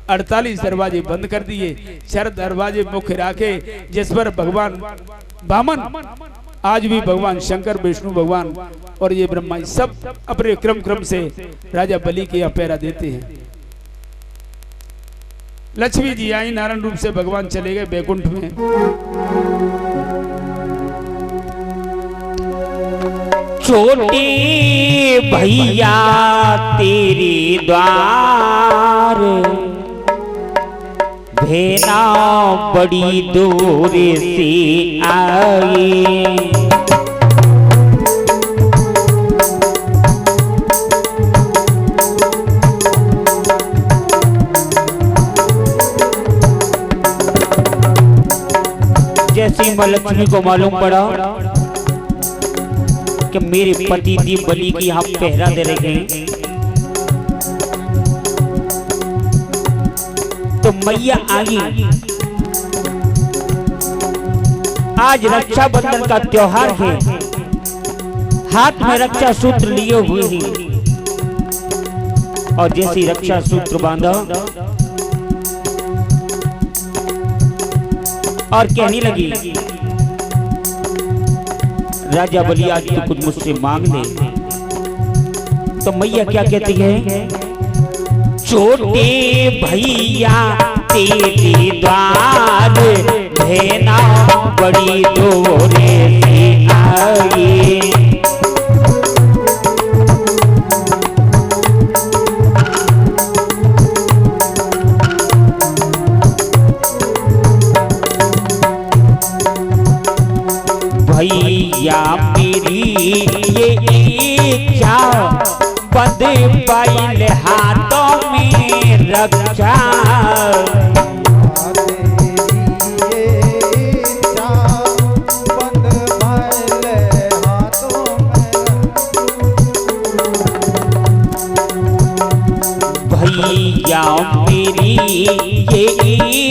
A: 48 दरवाजे बंद कर दिए, 4 दरवाजे मुख्य रखे, जिस पर भगवान वामन, आज भी भगवान शंकर, विष्णु भगवान और ये ब्रह्मा सब अपने क्रम से राजा बलि के यहाँ पहरा देते हैं। लक्ष्मी जी आई, नारायण रूप से भगवान चले गए बैकुंठ में।
C: छोटे भैया तेरे द्वार, भेना बड़ी दूर से आई। जैसे ही मां लक्ष्मी को मालूम पड़ा कि मेरे पति देव बलि की हम पहरा दे रहे हैं, तो मैया आई। आज रक्षाबंधन का त्योहार है, हाथ में रक्षा सूत्र लिए हुए हैं, और जैसे ही रक्षा सूत्र बांधा और कहने लगी, राजा बलि आज तो कुछ मुझसे मांग ले। तो मैया क्या कहती है, छोटे भैया तेरे द्वार भेना बड़ी दूरे से आई। भैया मेरी ये इच्छा पद पाइल हाथों में रक्षा। भैया मेरी ये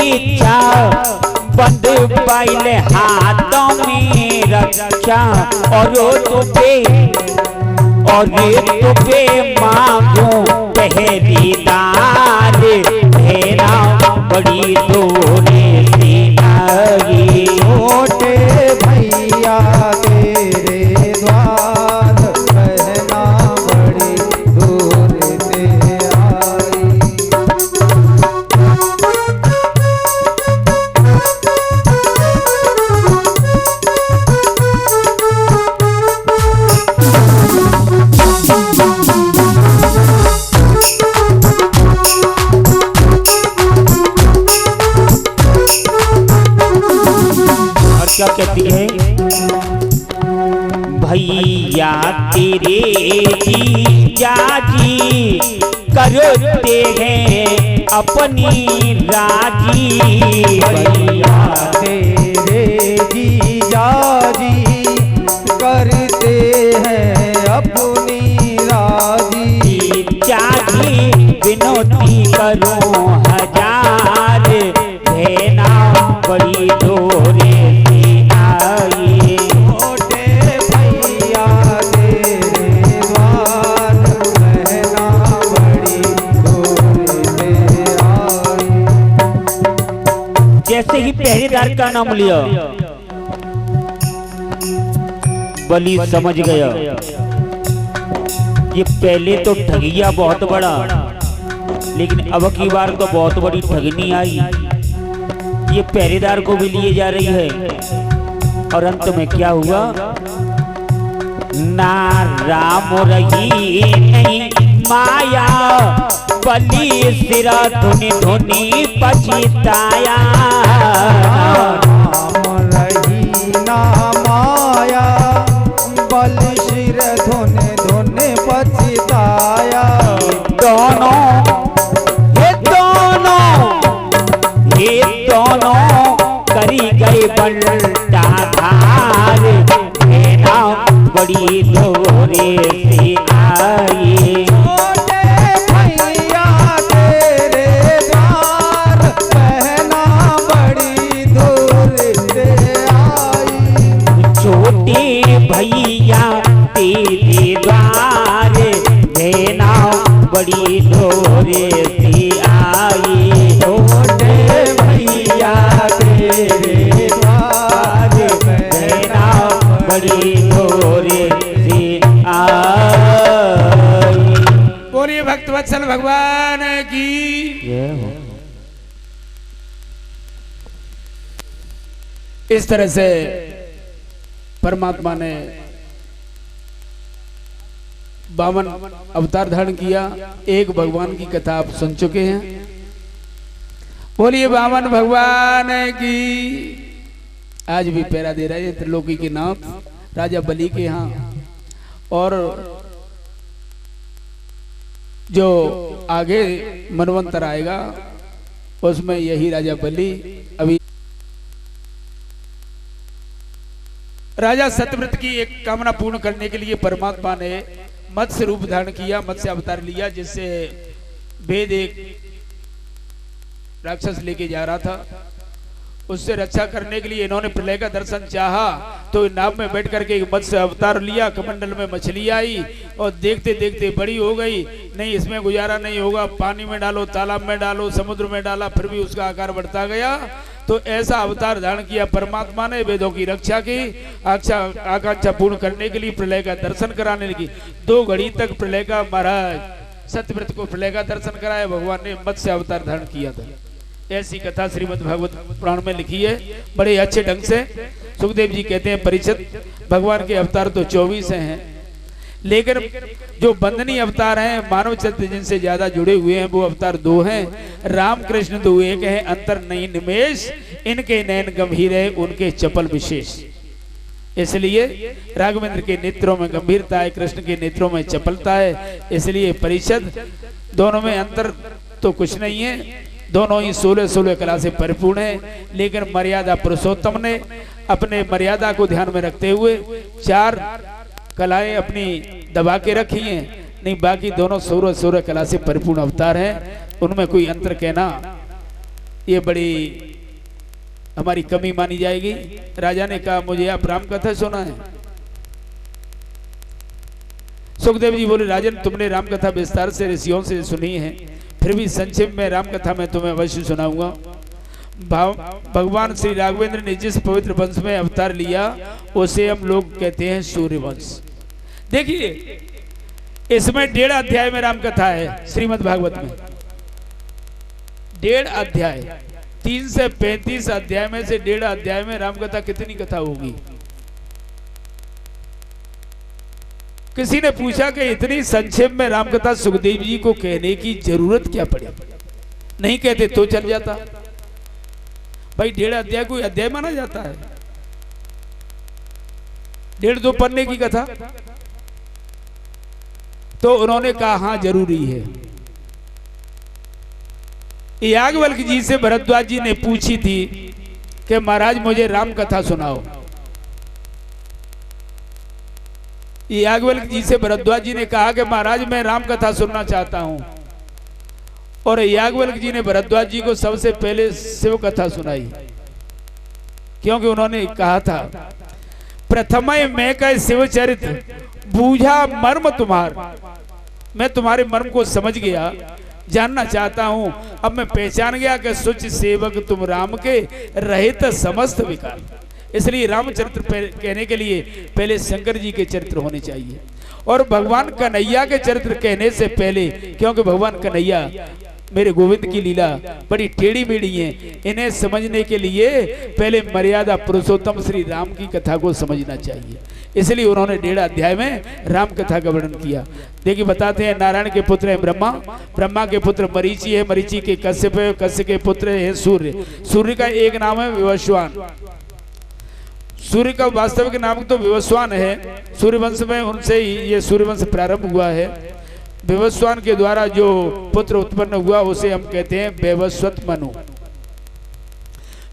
C: इच्छा बंद पाइल हाथों में रक्षा। और तुझे मांगो पहरेदार भेना बड़ी दूरे से आई।
B: छोटे भैया तेरे द्वार बहना बड़ी दूर से आई।
C: क्या कहती है, भैया तेरे जीजा जी करते हैं अपनी राजी।
B: भैया तेरे जीजा जी करते हैं अपनी राजी।
C: जाजी विनोती करो हजार भेना बड़ी दूरे से आई।
B: छोटे भैया तेरे द्वार बहना बड़ी दूर से आई।
C: जैसे ही पहरेदार का नाम लिया, बलि समझ गया ये पहले तो ठगिया बहुत बड़ा, लेकिन अब की बार तो बहुत बड़ी ठगनी आई। ये पहरेदार को भी लिए जा रही है। और अंत में क्या हुआ, ना राम रही नहीं माया, बलि सिरा धुनी धुनी पछताया।
B: राम रही ना माया, बलि सिर धुने धुने पछताया।
C: ये दोनों करी गए बंटा धार भेना बड़ी दूरे से आई।
B: छोटे भैया तेरे द्वार बहना बड़ी दूर से आई।
C: छोटे भैया तेरे द्वार भेना बड़ी दूरे से आई।
B: छोटे भैया तेरे द्वार बहना
C: बड़ी दूरे से आई।
A: बोलिए भक्तवत्सल भगवान की। इस तरह से परमात्मा ने 52 अवतार धारण किया। एक भगवान की कथा आप सुन चुके हैं। बोलिए 52 भगवान की। आज भी पहरा दे रहे हैं त्रिलोकी के नाथ राजा बलि के यहाँ। और जो आगे मनवंतर आएगा उसमें यही राजा बलि अभी राजा सत्यव्रत की एक कामना पूर्ण करने के लिए परमात्मा ने मत्स्य रूप धारण किया, मत्स्य अवतार लिया, जिससे वेद एक राक्षस लेके जा रहा था। उससे रक्षा करने के लिए इन्होंने प्रलय का दर्शन चाहा, तो नाव में बैठ करके मत्स्य अवतार लिया। कमंडल में मछली आई और देखते देखते बड़ी हो गई। नहीं, इसमें गुजारा नहीं होगा, पानी में डालो, तालाब में डालो, समुद्र में डाला, फिर भी उसका आकार बढ़ता गया। तो ऐसा अवतार धारण किया परमात्मा ने, वेदों की रक्षा की, आकांक्षा पूर्ण करने के लिए प्रलय का दर्शन कराने लगी। 2 घड़ी तक प्रलय का महाराज सत्यव्रत को प्रलय का दर्शन कराया, भगवान ने मत्स्य अवतार धारण किया था। ऐसी कथा श्रीमद् भागवत पुराण में लिखी है बड़े अच्छे ढंग से। सुखदेव जी कहते हैं परीक्षित, भगवान के अवतार तो 24 हैं, लेकिन जो बंदनी अवतार हैं, मानव चरित्र जिनसे ज्यादा जुड़े हुए हैं, वो अवतार 2 हैं। राम कृष्ण 2 एक है, अंतर नहीं निमेश, इनके नयन गंभीर है, उनके चपल विशेष। इसलिए राघवेंद्र के नेत्रों में गंभीरता है, कृष्ण के नेत्रों में चपलता है। इसलिए परिषद दोनों में अंतर तो कुछ नहीं है, दोनों ही 16 कला से परिपूर्ण है। लेकिन मर्यादा पुरुषोत्तम ने अपने मर्यादा को ध्यान में रखते हुए 4 कलाएं अपनी दबा के रखी हैं, नहीं बाकी दोनों 16 कला से परिपूर्ण अवतार हैं। उनमें कोई अंतर कहना ये बड़ी हमारी कमी मानी जाएगी। राजा ने कहा मुझे आप राम कथा सुना है। सुखदेव जी बोले राजन, तुमने राम कथा विस्तार से ऋषियों से सुनी है, फिर भी संक्षेप में राम कथा मैं तुम्हें अवश्य सुनाऊंगा। भगवान श्री राघवेंद्र ने जिस पवित्र वंश में अवतार लिया उसे हम लोग कहते हैं सूर्यवंश। देखिए इसमें 1.5 अध्याय में राम कथा है श्रीमद् भागवत में, 1.5 अध्याय। 3 से 35 अध्याय में से 1.5 अध्याय में राम कथा कितनी कथा होगी? किसी ने पूछा कि इतनी संक्षेप में राम कथा सुखदेव जी को कहने की जरूरत क्या पड़ी? नहीं कहते तो चल जाता। भाई 1.5 अध्याय कोई अध्याय माना जाता है? 1.5-2 पन्ने की कथा। तो उन्होंने कहा हाँ जरूरी है। याज्ञवल्क्य जी से भरद्वाज जी ने पूछी थी कि महाराज मुझे राम कथा सुनाओ। याज्ञवल्क्य जी से भरद्वाज जी ने कहा कि महाराज मैं राम कथा सुनना चाहता हूं। और याज्ञवल्क्य जी ने भरद्वाज जी को सबसे पहले शिव कथा सुनाई, क्योंकि उन्होंने कहा था प्रथमय मैं कह शिव चरित्र बूझा मर्म तुम्हार। मैं तुम्हारे मर्म को समझ गया, जानना चाहता हूं। अब मैं पहचान गया कि सुच सेवक तुम राम के रहित समस्त विकार। इसलिए रामचरित्र कहने के लिए पहले शंकर जी के चरित्र होने चाहिए और भगवान कन्हैया के चरित्र कहने से पहले, क्योंकि भगवान कन्हैया मेरे गोविंद की लीला बड़ी टेढ़ी मेढ़ी है, इन्हें समझने के लिए पहले मर्यादा पुरुषोत्तम श्री राम की कथा को समझना चाहिए। इसलिए उन्होंने 1.5 अध्याय में राम कथा का वर्णन किया। देखिए बताते हैं नारायण के पुत्र है ब्रह्मा, ब्रह्मा के पुत्र मरीचि है, मरीचि के कश्यप है, कश्यप के पुत्र है सूर्य, सूर्य का एक नाम है विवस्वान। सूर्य का वास्तविक नाम तो विवस्वान है, सूर्यवंश में उनसे ही ये सूर्यवंश प्रारंभ हुआ है। विवस्वान के द्वारा जो पुत्र उत्पन्न हुआ उसे हम कहते हैं वैवस्वत मनु।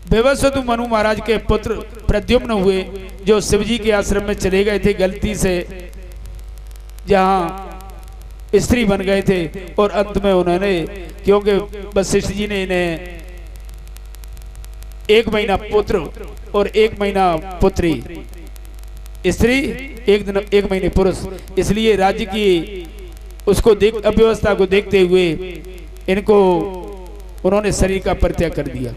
A: वैवस्वत मनु महाराज के पुत्र प्रद्युम्न हुए, जो शिवजी के आश्रम में चले गए थे गलती से, जहां स्त्री बन गए थे। और अंत में उन्होंने, क्योंकि वशिष्ठ जी ने इन्हें 1 महीना पुत्र और 1 महीना पुत्री, स्त्री 1 महीने पुरुष, इसलिए राज्य की उसको अव्यवस्था को देखते हुए इनको उन्होंने शरीर का परित्याग कर दिया।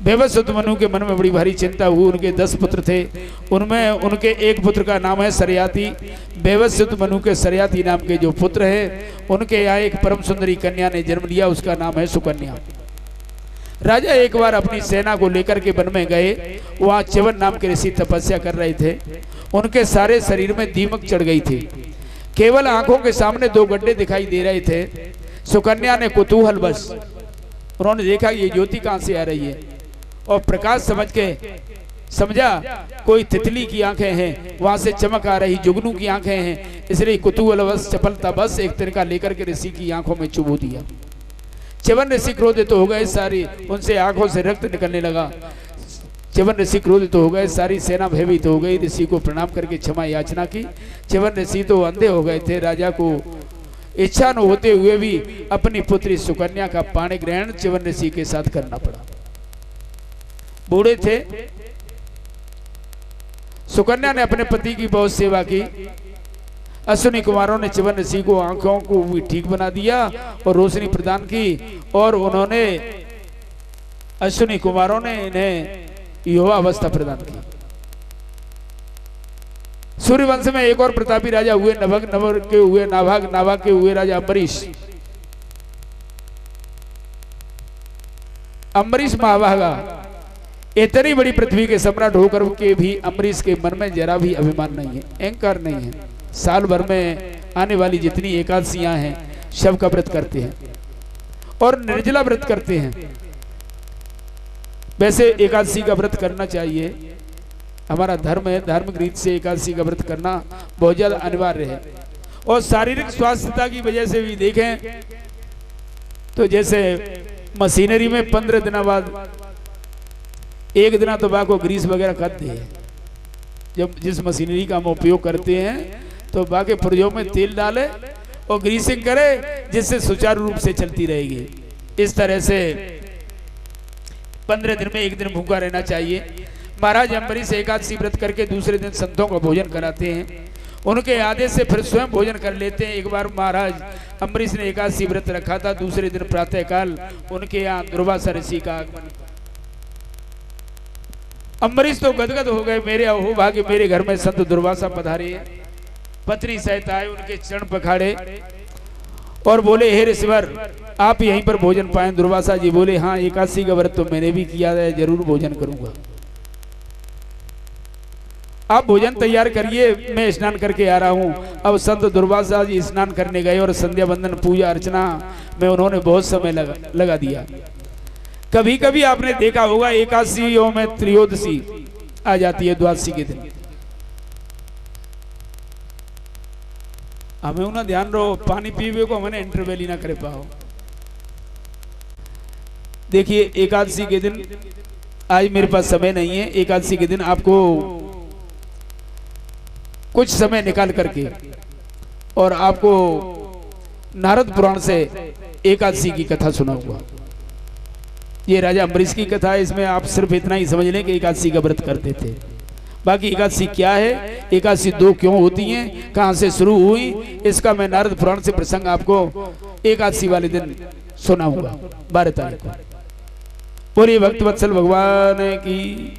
A: वैवस्वत मनु के मन में बड़ी भारी चिंता हुई। उनके 10 पुत्र थे, उनमें उनके एक पुत्र का नाम है सरयाती। वैवस्वत मनु के सरयाती नाम के जो पुत्र है उनके यहाँ एक परम सुंदरी कन्या ने जन्म लिया, उसका नाम है सुकन्या। राजा एक बार अपनी सेना को लेकर के वन में गए, वहां च्यवन नाम के ऋषि तपस्या कर रहे थे। उनके सारे शरीर में दीमक चढ़ गई थी, केवल आंखों के सामने 2 गड्ढे दिखाई दे रहे थे। सुकन्या ने कुतूहल बस उन्होंने देखा ये ज्योति कहां से आ रही है, और प्रकाश समझ के समझा कोई तितली की आंखें हैं, वहां से चमक आ रही, जुगनू की आंखें हैं। इसलिए कुतूहलवश चपलता बस एक तिनका लेकर के ऋषि की आंखों में चुबो दिया। च्यवन ऋषि क्रोधित हो गए सारी, उनसे आंखों से रक्त निकलने लगा। च्यवन ऋषि क्रोधित हो गए, सारी सेना भयभीत हो गई। ऋषि को प्रणाम करके क्षमा याचना की। च्यवन ऋषि तो अंधे हो गए थे। राजा को इच्छा न होते हुए भी अपनी पुत्री सुकन्या का पाणी ग्रहण च्यवन ऋषि के साथ करना पड़ा। बूढ़े थे। सुकन्या ने अपने पति की बहुत सेवा की। अश्विनी कुमारों ने च्यवन ऋषि को आंखों को भी ठीक बना दिया और रोशनी प्रदान की, और उन्होंने अश्विनी कुमारों ने इन्हें युवा अवस्था प्रदान की। सूर्यवंश में एक और प्रतापी राजा हुए, नभग नवर के हुए नाभाग, नाभाग के हुए राजा अम्बरीश। अम्बरीश महाभागा इतनी बड़ी पृथ्वी के सम्राट होकर के भी अम्बरीश के मन में जरा भी अभिमान नहीं है, अहंकार नहीं है। साल भर में आने वाली जितनी एकादशियां हैं शव का व्रत करते हैं और निर्जला व्रत करते हैं। वैसे एकादशी का व्रत करना चाहिए, हमारा धर्म है, धार्मिक रीत से एकादशी का व्रत करना बहुत ज्यादा अनिवार्य है। और शारीरिक स्वास्थ्यता की वजह से भी देखें तो जैसे मशीनरी में 15 दिन बाद एक दिन तो बाको ग्रीस वगैरह करते हैं। जब जिस मशीनरी का हम उपयोग करते हैं तो बाकी पुर्जों में तेल डाले और ग्रीसिंग करे, जिससे सुचारू रूप से चलती रहेगी। इस तरह से 15 दिन में एक दिन भूखा रहना चाहिए। महाराज अम्बरीश एकादशी व्रत करके दूसरे दिन संतों को भोजन कराते हैं। उनके आदेश से फिर स्वयं भोजन कर लेते हैं। एक बार महाराज अम्बरीश ने एकादशी व्रत रखा था। दूसरे दिन प्रातःकाल उनके यहाँ दुर्वासा ऋषि का आगमन। अम्बरीश तो गदगद हो गए, मेरे अहो भाग्य, मेरे घर में संत दुर्वासा पधारे। पत्नी सहित आए, उनके चरण पखाड़े और बोले, हे ऋषिवर, आप यहीं पर भोजन पाए। दुर्वासा जी बोले, हाँ, एकादशी का व्रत तो मैंने भी किया है, जरूर भोजन करूंगा। आप भोजन तैयार करिए, मैं स्नान करके आ रहा हूँ। अब संत दुर्वासा जी स्नान करने गए और संध्या बंदन पूजा अर्चना में उन्होंने बहुत समय लगा दिया। कभी कभी आपने देखा होगा एकादशियों में त्रयोदशी आ जाती है, द्वादशी के दिन। हमें उन्हें ध्यान रहो, पानी पीवे को हमने इंटरवेल ही ना करे पाओ। देखिए एकादशी के दिन, आज मेरे पास समय नहीं है, एकादशी के दिन आपको कुछ समय निकाल करके और आपको नारद पुराण से एकादशी की कथा सुनाऊंगा। ये राजा अम्बरीश की कथा है। इसमें आप सिर्फ इतना ही समझ लें कि एकादशी का व्रत करते थे। बाकी एकादशी क्या है, एकादशी 2 क्यों होती हैं, कहां से शुरू हुई, इसका मैं नारद पुराण से प्रसंग आपको एकादशी वाले दिन सुनाऊंगा 12 तारीख को। पूरी भक्त वत्सल भगवान की।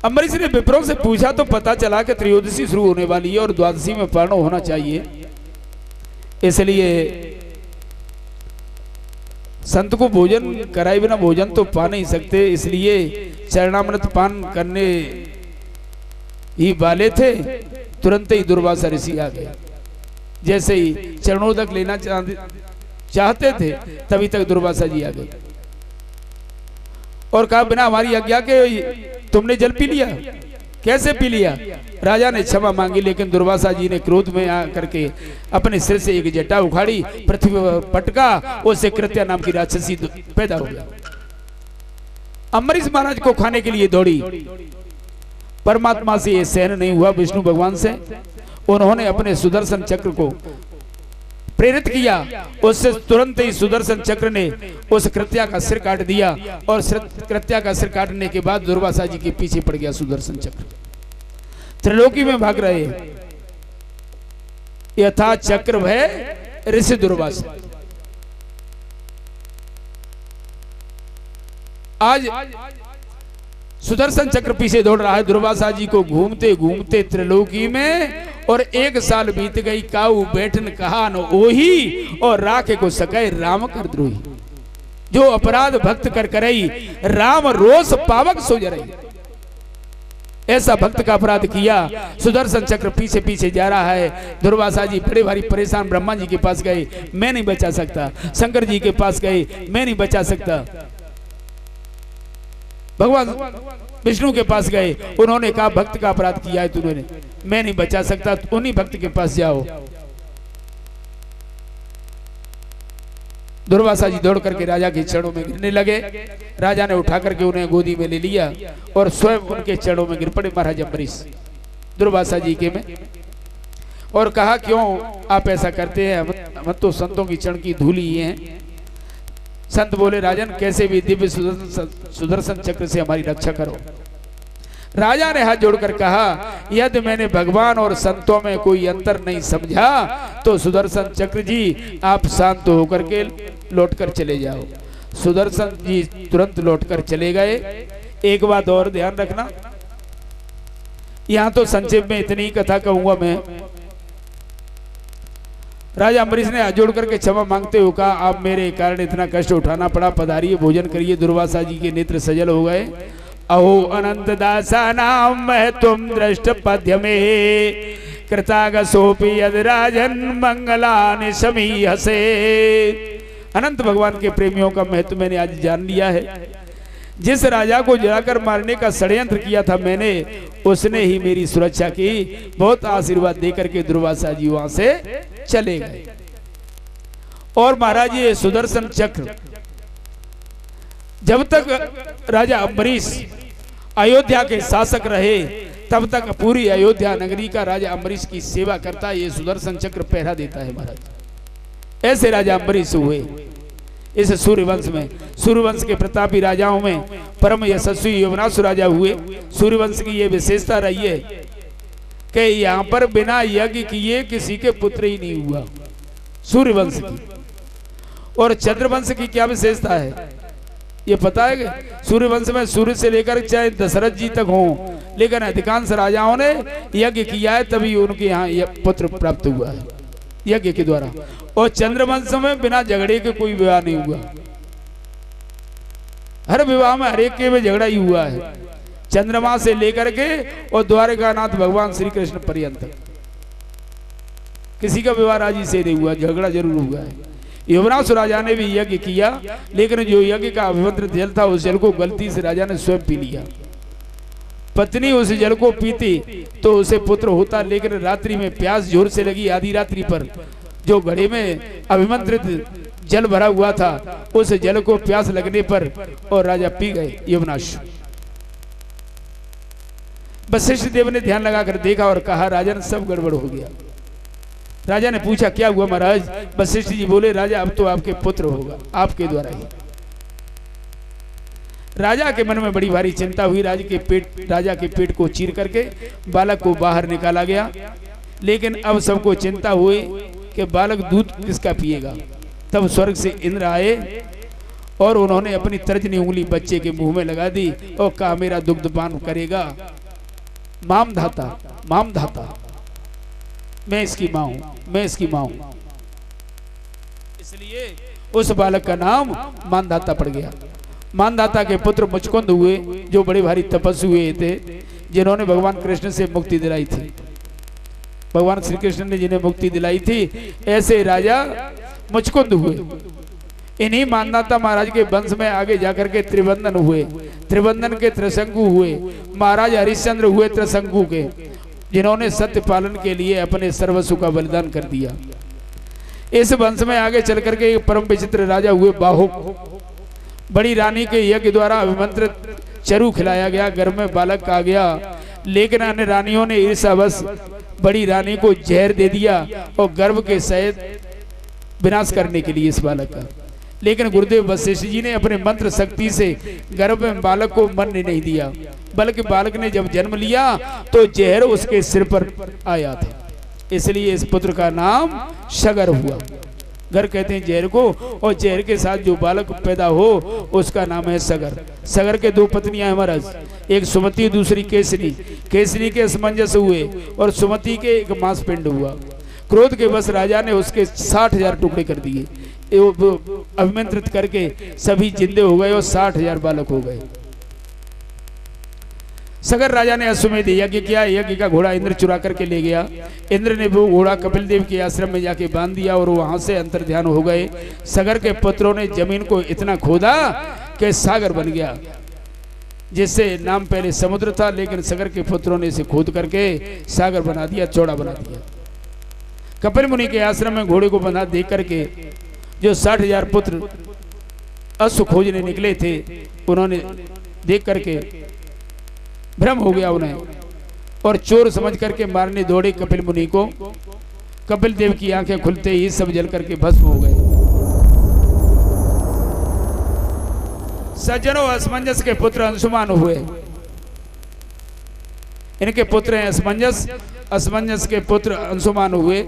A: अम्बरीश ने विप्रों से पूछा तो पता चला कि त्रयोदशी शुरू होने वाली है और द्वादशी में पूर्ण होना चाहिए। इसलिए संत को भोजन कराए बिना भोजन तो पा नहीं सकते, इसलिए चरणामृत पान करने ही वाले थे। तुरंत ही दुर्वासा ऋषि आ गए। जैसे ही चरणोदक लेना चाहते थे तभी तक दुर्वासा जी आ गए और कहा, बिना हमारी आज्ञा के तुमने जल पी लिया, कैसे पी लिया? राजा ने क्षमा मांगी, लेकिन दुर्वासा जी ने क्रोध में आकर के अपने सिर से एक जटा उखाड़ी, पृथ्वी पर पटका, उससे कृत्या नाम की राक्षसी पैदा हो गया। अम्बरीश महाराज को खाने के लिए दौड़ी। परमात्मा से यह सहन नहीं हुआ, विष्णु भगवान से। उन्होंने अपने सुदर्शन चक्र को प्रेरित किया। उससे तुरंत ही सुदर्शन चक्र ने उस कृत्या का सिर काट दिया और कृत्या का सिर काटने के बाद दुर्वासा जी के पीछे पड़ गया सुदर्शन चक्र। त्रिलोकी में भाग रहे यथा चक्र भय ऋषि दुर्वासा। आज सुदर्शन चक्र पीछे दौड़ रहा है दुर्वासा जी को घूमते घूमते त्रिलोकी में। और 1 साल बीत गई, काऊ बैठन कहा न ओही, और राखे को सके राम कर द्रोही। जो अपराध भक्त कर करई, राम रोष पावक सो जरई। ऐसा भक्त का अपराध किया। सुदर्शन चक्र पीछे पीछे जा रहा है। दुर्वासा जी बड़े भारी परेशान ब्रह्मा जी के पास गए, मैं नहीं बचा सकता। शंकर जी के पास गए, मैं नहीं बचा सकता। भगवान विष्णु के पास गए, उन्होंने कहा भक्त का अपराध किया है तूने, मैं नहीं बचा सकता, उन्हीं भक्त के पास जाओ। दुर्वासा जी दौड़ करके राजा के चरणों में गिरने लगे। राजा ने उठा करके उन्हें गोदी में ले लिया और स्वयं उनके चरणों में गिर पड़े महाराज अम्बरीश दुर्वासा जी के में, और कहा क्यों आप ऐसा करते हैं, हम तो संतों की चरण की धूल ही हैं। संत बोले राजन कैसे भी दिव्य सुदर्शन चक्र से हमारी रक्षा करो। राजा ने हाथ जोड़कर कहा यदि मैंने भगवान और संतों में कोई अंतर नहीं समझा तो सुदर्शन चक्र जी आप शांत होकर के लौटकर चले जाओ। सुदर्शन जी तुरंत लौटकर चले गए। एक बात और ध्यान रखना, यहां तो संक्षेप में इतनी कथा कहूंगा मैं। राजा अम्बरीश ने हाथ जोड़ करके क्षमा मांगते हुए कहा आप मेरे कारण इतना कष्ट उठाना पड़ा, पधारिए भोजन करिए। दुर्वासा जी के नेत्र सजल हो गए। अहो अनंत दासा नाम मैं तुम दृष्ट पद्य में कृतागसोपि यद राजन मंगलानि समीहसे। अनंत भगवान के प्रेमियों का महत्व मैंने आज जान लिया है। जिस राजा को जलाकर मारने का षड्यंत्र किया था मैंने, उसने ही मेरी सुरक्षा की। बहुत आशीर्वाद देकर के दुर्वासा जी वहां से चले गए। और महाराज ये सुदर्शन चक्र जब तक राजा अम्बरीश अयोध्या के शासक रहे तब तक पूरी अयोध्या नगरी का राजा अम्बरीश की सेवा करता, ये सुदर्शन चक्र पहरा देता है महाराज। ऐसे राजा अम्बरीश हुए इस सूर्यवंश में। सूर्यवंश के प्रतापी राजाओं में परम यशस्वी यवनासुर राजा हुए। सूर्यवंश की ये विशेषता रही है कि यहाँ पर बिना यज्ञ किए किसी के पुत्र ही नहीं हुआ, सूर्यवंश की। और चंद्रवंश की क्या विशेषता है ये पता है कि सूर्यवंश में सूर्य से लेकर चाहे दशरथ जी तक हो, लेकिन अधिकांश राजाओं ने यज्ञ किया है तभी उनके यहाँ पुत्र प्राप्त हुआ है यज्ञ के द्वारा। और चंद्रवंश में बिना झगड़े के कोई विवाह नहीं हुआ। हर विवाह में हर एक के में झगड़ा ही हुआ है, चंद्रमा से लेकर के और द्वारकानाथ भगवान श्री कृष्ण पर्यंत किसी का विवाह राजी से नहीं हुआ, झगड़ा जरूर हुआ है। यवनासुर राजा ने भी यज्ञ किया, लेकिन जो यज्ञ का अभिमंत्रित जल था उस जल को गलती से राजा ने स्वयं पी लिया। पत्नी उस जल को पीती तो उसे पुत्र होता, लेकिन रात्रि में प्यास जोर से लगी। आधी रात्रि पर जो घड़े में अभिमंत्रित जल भरा हुआ था उस जल को प्यास लगने पर और राजा पी गए यवनासुर। वशिष्ठ देव ने ध्यान लगाकर देखा और कहा राजन सब गड़बड़ हो गया। राजा ने पूछा क्या हुआ महाराज? वशिष्ठ जी बोले राजा अब तो आपके पुत्र होगा, आपके द्वारा ही। राजा के मन में बड़ी भारी चिंता हुई। राजा के पेट को चीर करके बालक को बाहर निकाला गया, लेकिन अब सबको चिंता हुई कि बालक दूध किसका पिएगा। तब स्वर्ग से इंद्र आए और उन्होंने अपनी तर्जनी उंगली बच्चे के मुंह में लगा दी और कहा मेरा दुग्धपान करेगा मामधाता, मामधाता, मैं इसकी मां हूं, मैं इसकी मां हूं। इसलिए उस बालक का नाम मानधाता पड़ गया। मानधाता के पुत्र मुचकुंद हुए जो बड़े भारी तपस्वी हुए थे, जिन्होंने भगवान कृष्ण से मुक्ति दिलाई थी। भगवान श्री कृष्ण ने जिन्हें मुक्ति दिलाई थी ऐसे राजा मुचकुंद हुए। इन्हीं मानधाता महाराज के वंश में आगे जाकर के त्रिवंदन हुए। त्रिवंदन के त्रिशंकु हुए। महाराज हरिश्चंद्र हुए त्रिशंकु के, जिन्होंने सत्य पालन के लिए अपने सर्वस्व का बलिदान कर दिया। इस वंश में आगे चल करके एक परम विचित्र राजा हुए बाहुक। बड़ी रानी के यज्ञ द्वारा अभिमंत्रित चरु खिलाया गया, घर में बालक आ गया, लेकिन अन्य रानियों ने ईर्ष्यावश बड़ी रानी को जहर दे दिया और गर्भ के सहित विनाश करने के लिए इस बालक का। लेकिन गुरुदेव वशिष्ठ जी ने अपने मंत्र शक्ति से गर्भ में बालक को मरने नहीं दिया, बल्कि बालक ने जब जन्म लिया तो जहर उसके सिर पर आया था। इसलिए इस पुत्र का नाम सगर हुआ। घर कहते हैं जहर को, और जहर के साथ जो बालक पैदा हो उसका नाम है सगर। सगर के दो पत्नियां हैं महाराज, एक सुमति दूसरी केसनी। केसनी के असमंजस हुए और सुमति के एक मांसपिंड हुआ। क्रोध के बस राजा ने उसके 60,000 टुकड़े कर दिए, अभिमंत्रित करके सभी जिंदे हो गए और 60,000 बालक हो गए। सगर राजा ने अश्वमेध यज्ञ किया। यज्ञ का घोड़ा इंद्र चुरा करके ले गया। इंद्र ने वो घोड़ा कपिल देव के आश्रम में जाके बांध दिया और वहां से अंतर्ध्यान हो गए। सगर के पुत्रों ने जमीन को इतना खोदा कि सागर बन गया, जिससे नाम पहले समुद्र था, लेकिन सगर के पुत्रों ने इसे खोद करके सागर बना दिया, चौड़ा बना दिया। कपिल मुनि के आश्रम में घोड़े को बंधा देख करके जो 60,000 पुत्र अश्व खोजने निकले थे, उन्होंने देख करके भ्रम हो गया उन्हें और चोर समझ करके मारने दौड़े कपिल मुनि को। कपिल देव की आंखें खुलते ही सब जल करके भस्म हो गए। सज्जनों, असमंजस के पुत्र अंशुमान हुए। इनके पुत्र हैं असमंजस। असमंजस के पुत्र अंशुमान हुए।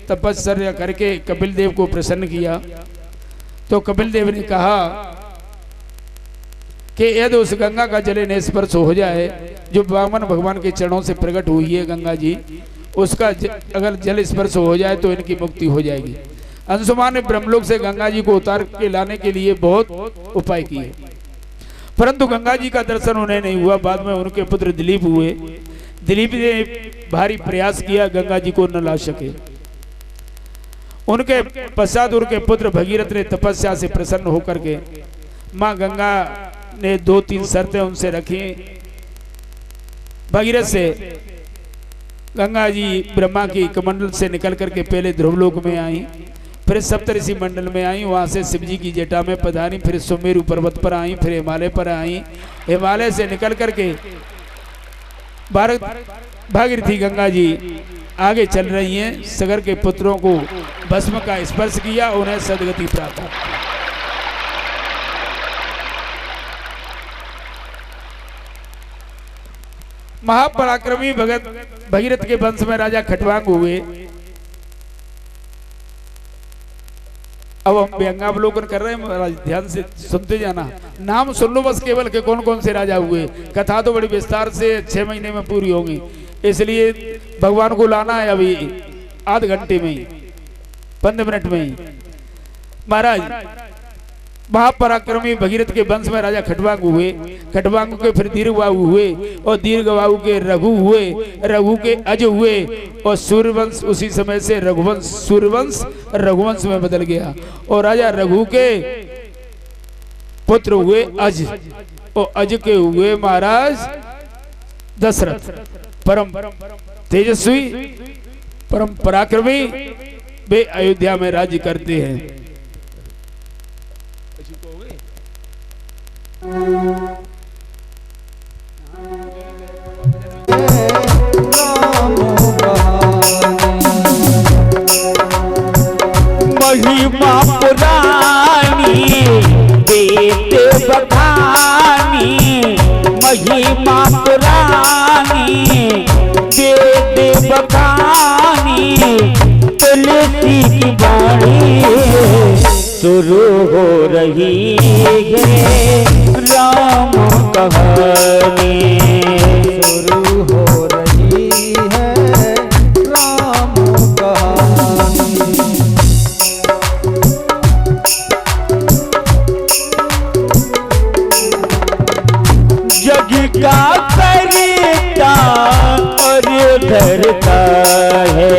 A: तपस्या करके कपिल देव को प्रसन्न किया तो कपिल देव ने कहा कि यदि उस गंगा का जल ने स्पर्श हो जाए जो वामन भगवान के चरणों से प्रकट हुई है गंगा जी, उसका अगर जल स्पर्श हो जाए तो इनकी मुक्ति हो जाएगी। अंशुमान ने ब्रह्मलोक से गंगा जी को उतार के लाने के लिए बहुत उपाय किए, परंतु गंगा जी का दर्शन उन्हें नहीं हुआ। बाद में उनके पुत्र दिलीप हुए। दिलीप ने भारी प्रयास किया, गंगा जी को न ला सके। उनके पश्चात उनके पुत्र भगीरथ ने तपस्या से प्रसन्न होकर के मां गंगा ने 2-3 शर्तें उनसे रखी। भगीरथ से गंगा जी ब्रह्मा की कमंडल से निकल करके पहले ध्रुवलोक में आई, फिर सप्तऋषि मंडल में आई, वहां से शिव जी की जटा में पधारी, फिर सुमेरु पर्वत पर आई, फिर हिमालय पर आई। हिमालय से निकल करके भागीरथी गंगा जी आगे चल रही हैं। सगर के पुत्रों को भस्म का स्पर्श किया, उन्हें सदगति प्राप्त हुई। महापराक्रमी भगत भगीरथ के वंश में राजा खटवांग हुए। अब हम व्यंगावलोकन कर रहे हैं महाराज, ध्यान से सुनते जाना। नाम सुन लो बस केवल के कौन कौन से राजा हुए। कथा तो बड़ी विस्तार से 6 महीने में पूरी होगी, इसलिए भगवान को लाना है अभी आध घंटे में ही, 15 मिनट में ही। महाराज महापराक्रमी भगीरथ के वंश में राजा खटवांग हुए। खटवांग के फिर दीर्घबाहु हुए और दीर्घबाहु के रघु हुए, रघु के अज हुए और सूर्यवंश उसी समय से रघुवंश, सूर्यवंश रघुवंश में बदल गया। और राजा रघु के पुत्र हुए अज, और अज के हुए महाराज दशरथ, परम तेजस्वी परम पराक्रमी। वे अयोध्या में राज्य करते हैं।
C: महिमा पुरानी वेद बखानी, महिमा पुरानी वेद बखानी, तुलसी की वाणी शुरू हो रही है राम कहानी,
B: शुरू हो रही है राम कहानी।
C: जग का करता और धरता है,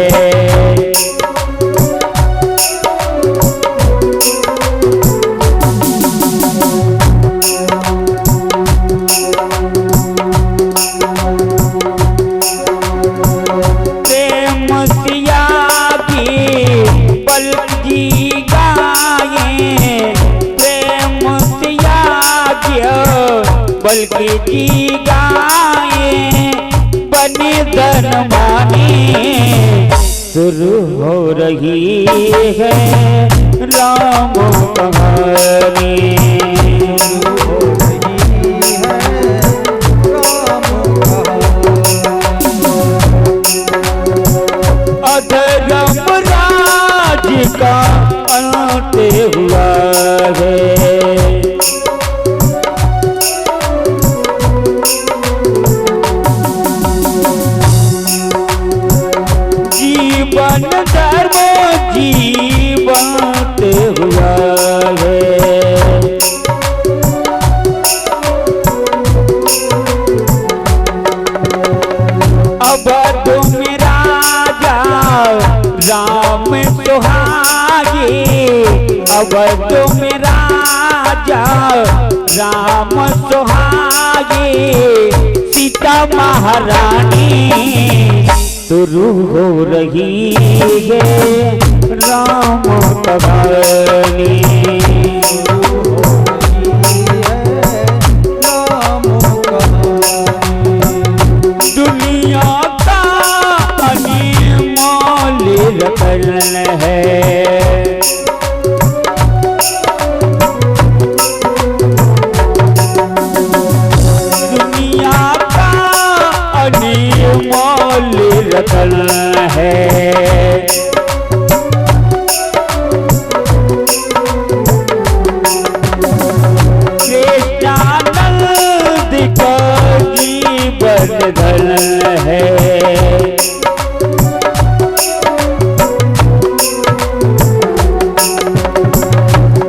C: बल्कि जी गाए बनी धन मानी, शुरू हो रही है राम कहानी,
B: हो रही है राम कहानी।
C: अधर्म राज का अंत हुआ है, जीवन धर्म जीवंत हुआ है। अब तुम राजा राम सुहागे, अब तुम राजा राम सुहागे, सीता महारानी शुरू हो रही है राम कहानी। दुनिया का अनमोल रतन है, दुनिया का अनमोल रतन है। कृष्णानंद का जीवन धन है,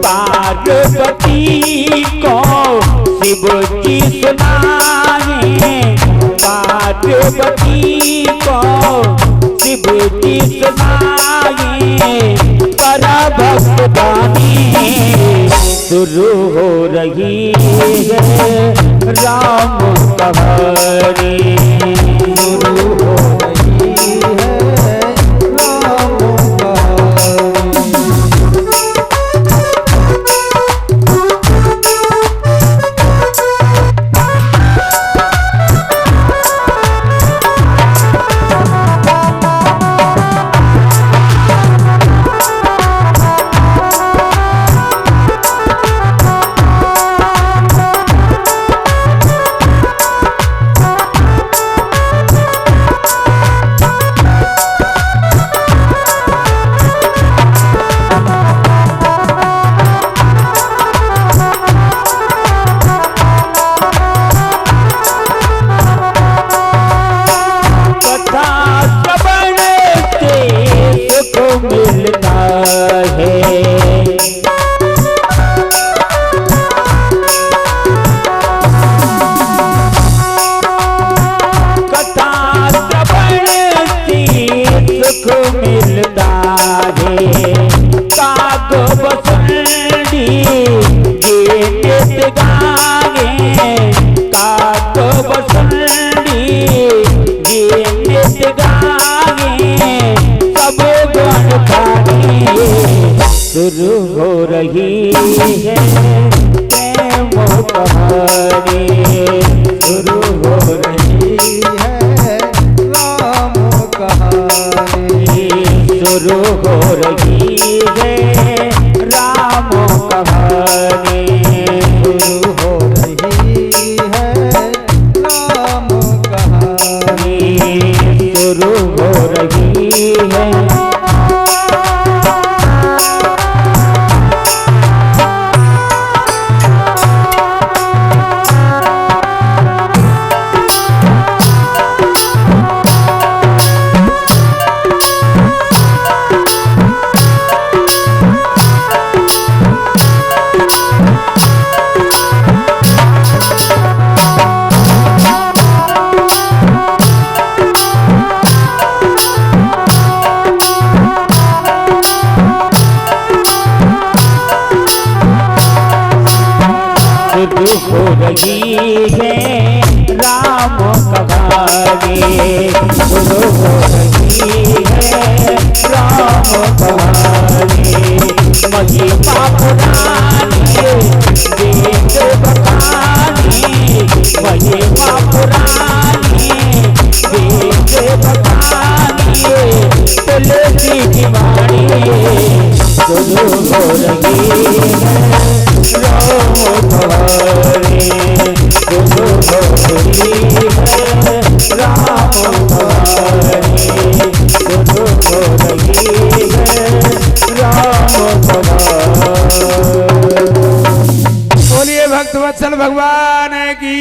C: पार्वती को शिव जी सुनाए, पार्वती को शिव जी सुनाए, पर भक्तवाणी शुरू हो रही है राम कहानी, शुरू हो रही है राम कहानी। मिलता है कथा श्रवण से सुख मिलता है, काग बसंडी ये नित गाए, काग बसंडी ये नित गाए, सब गुण खानी शुरू हो रही है प्रेम कहानी, शुरू हो रही है राम कहानी, शुरू हो रही है राम कहानी, शुरू हो रही है राम कहानी, शुरू हो रही है। हो रही है राम कहानी, शुरू हो रही है राम कहानी, महिमा पुरानी वेद बखानी, महिमा पुरानी वेद बखानी, तुलसी की वाणी शुरू हो रही है राम कहानी, शुरू हो रही है राम कहानी, शुरू हो रही है राम कहानी।
A: बोलिए भक्त वत्सल भगवान की,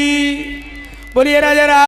A: बोलिए राजा।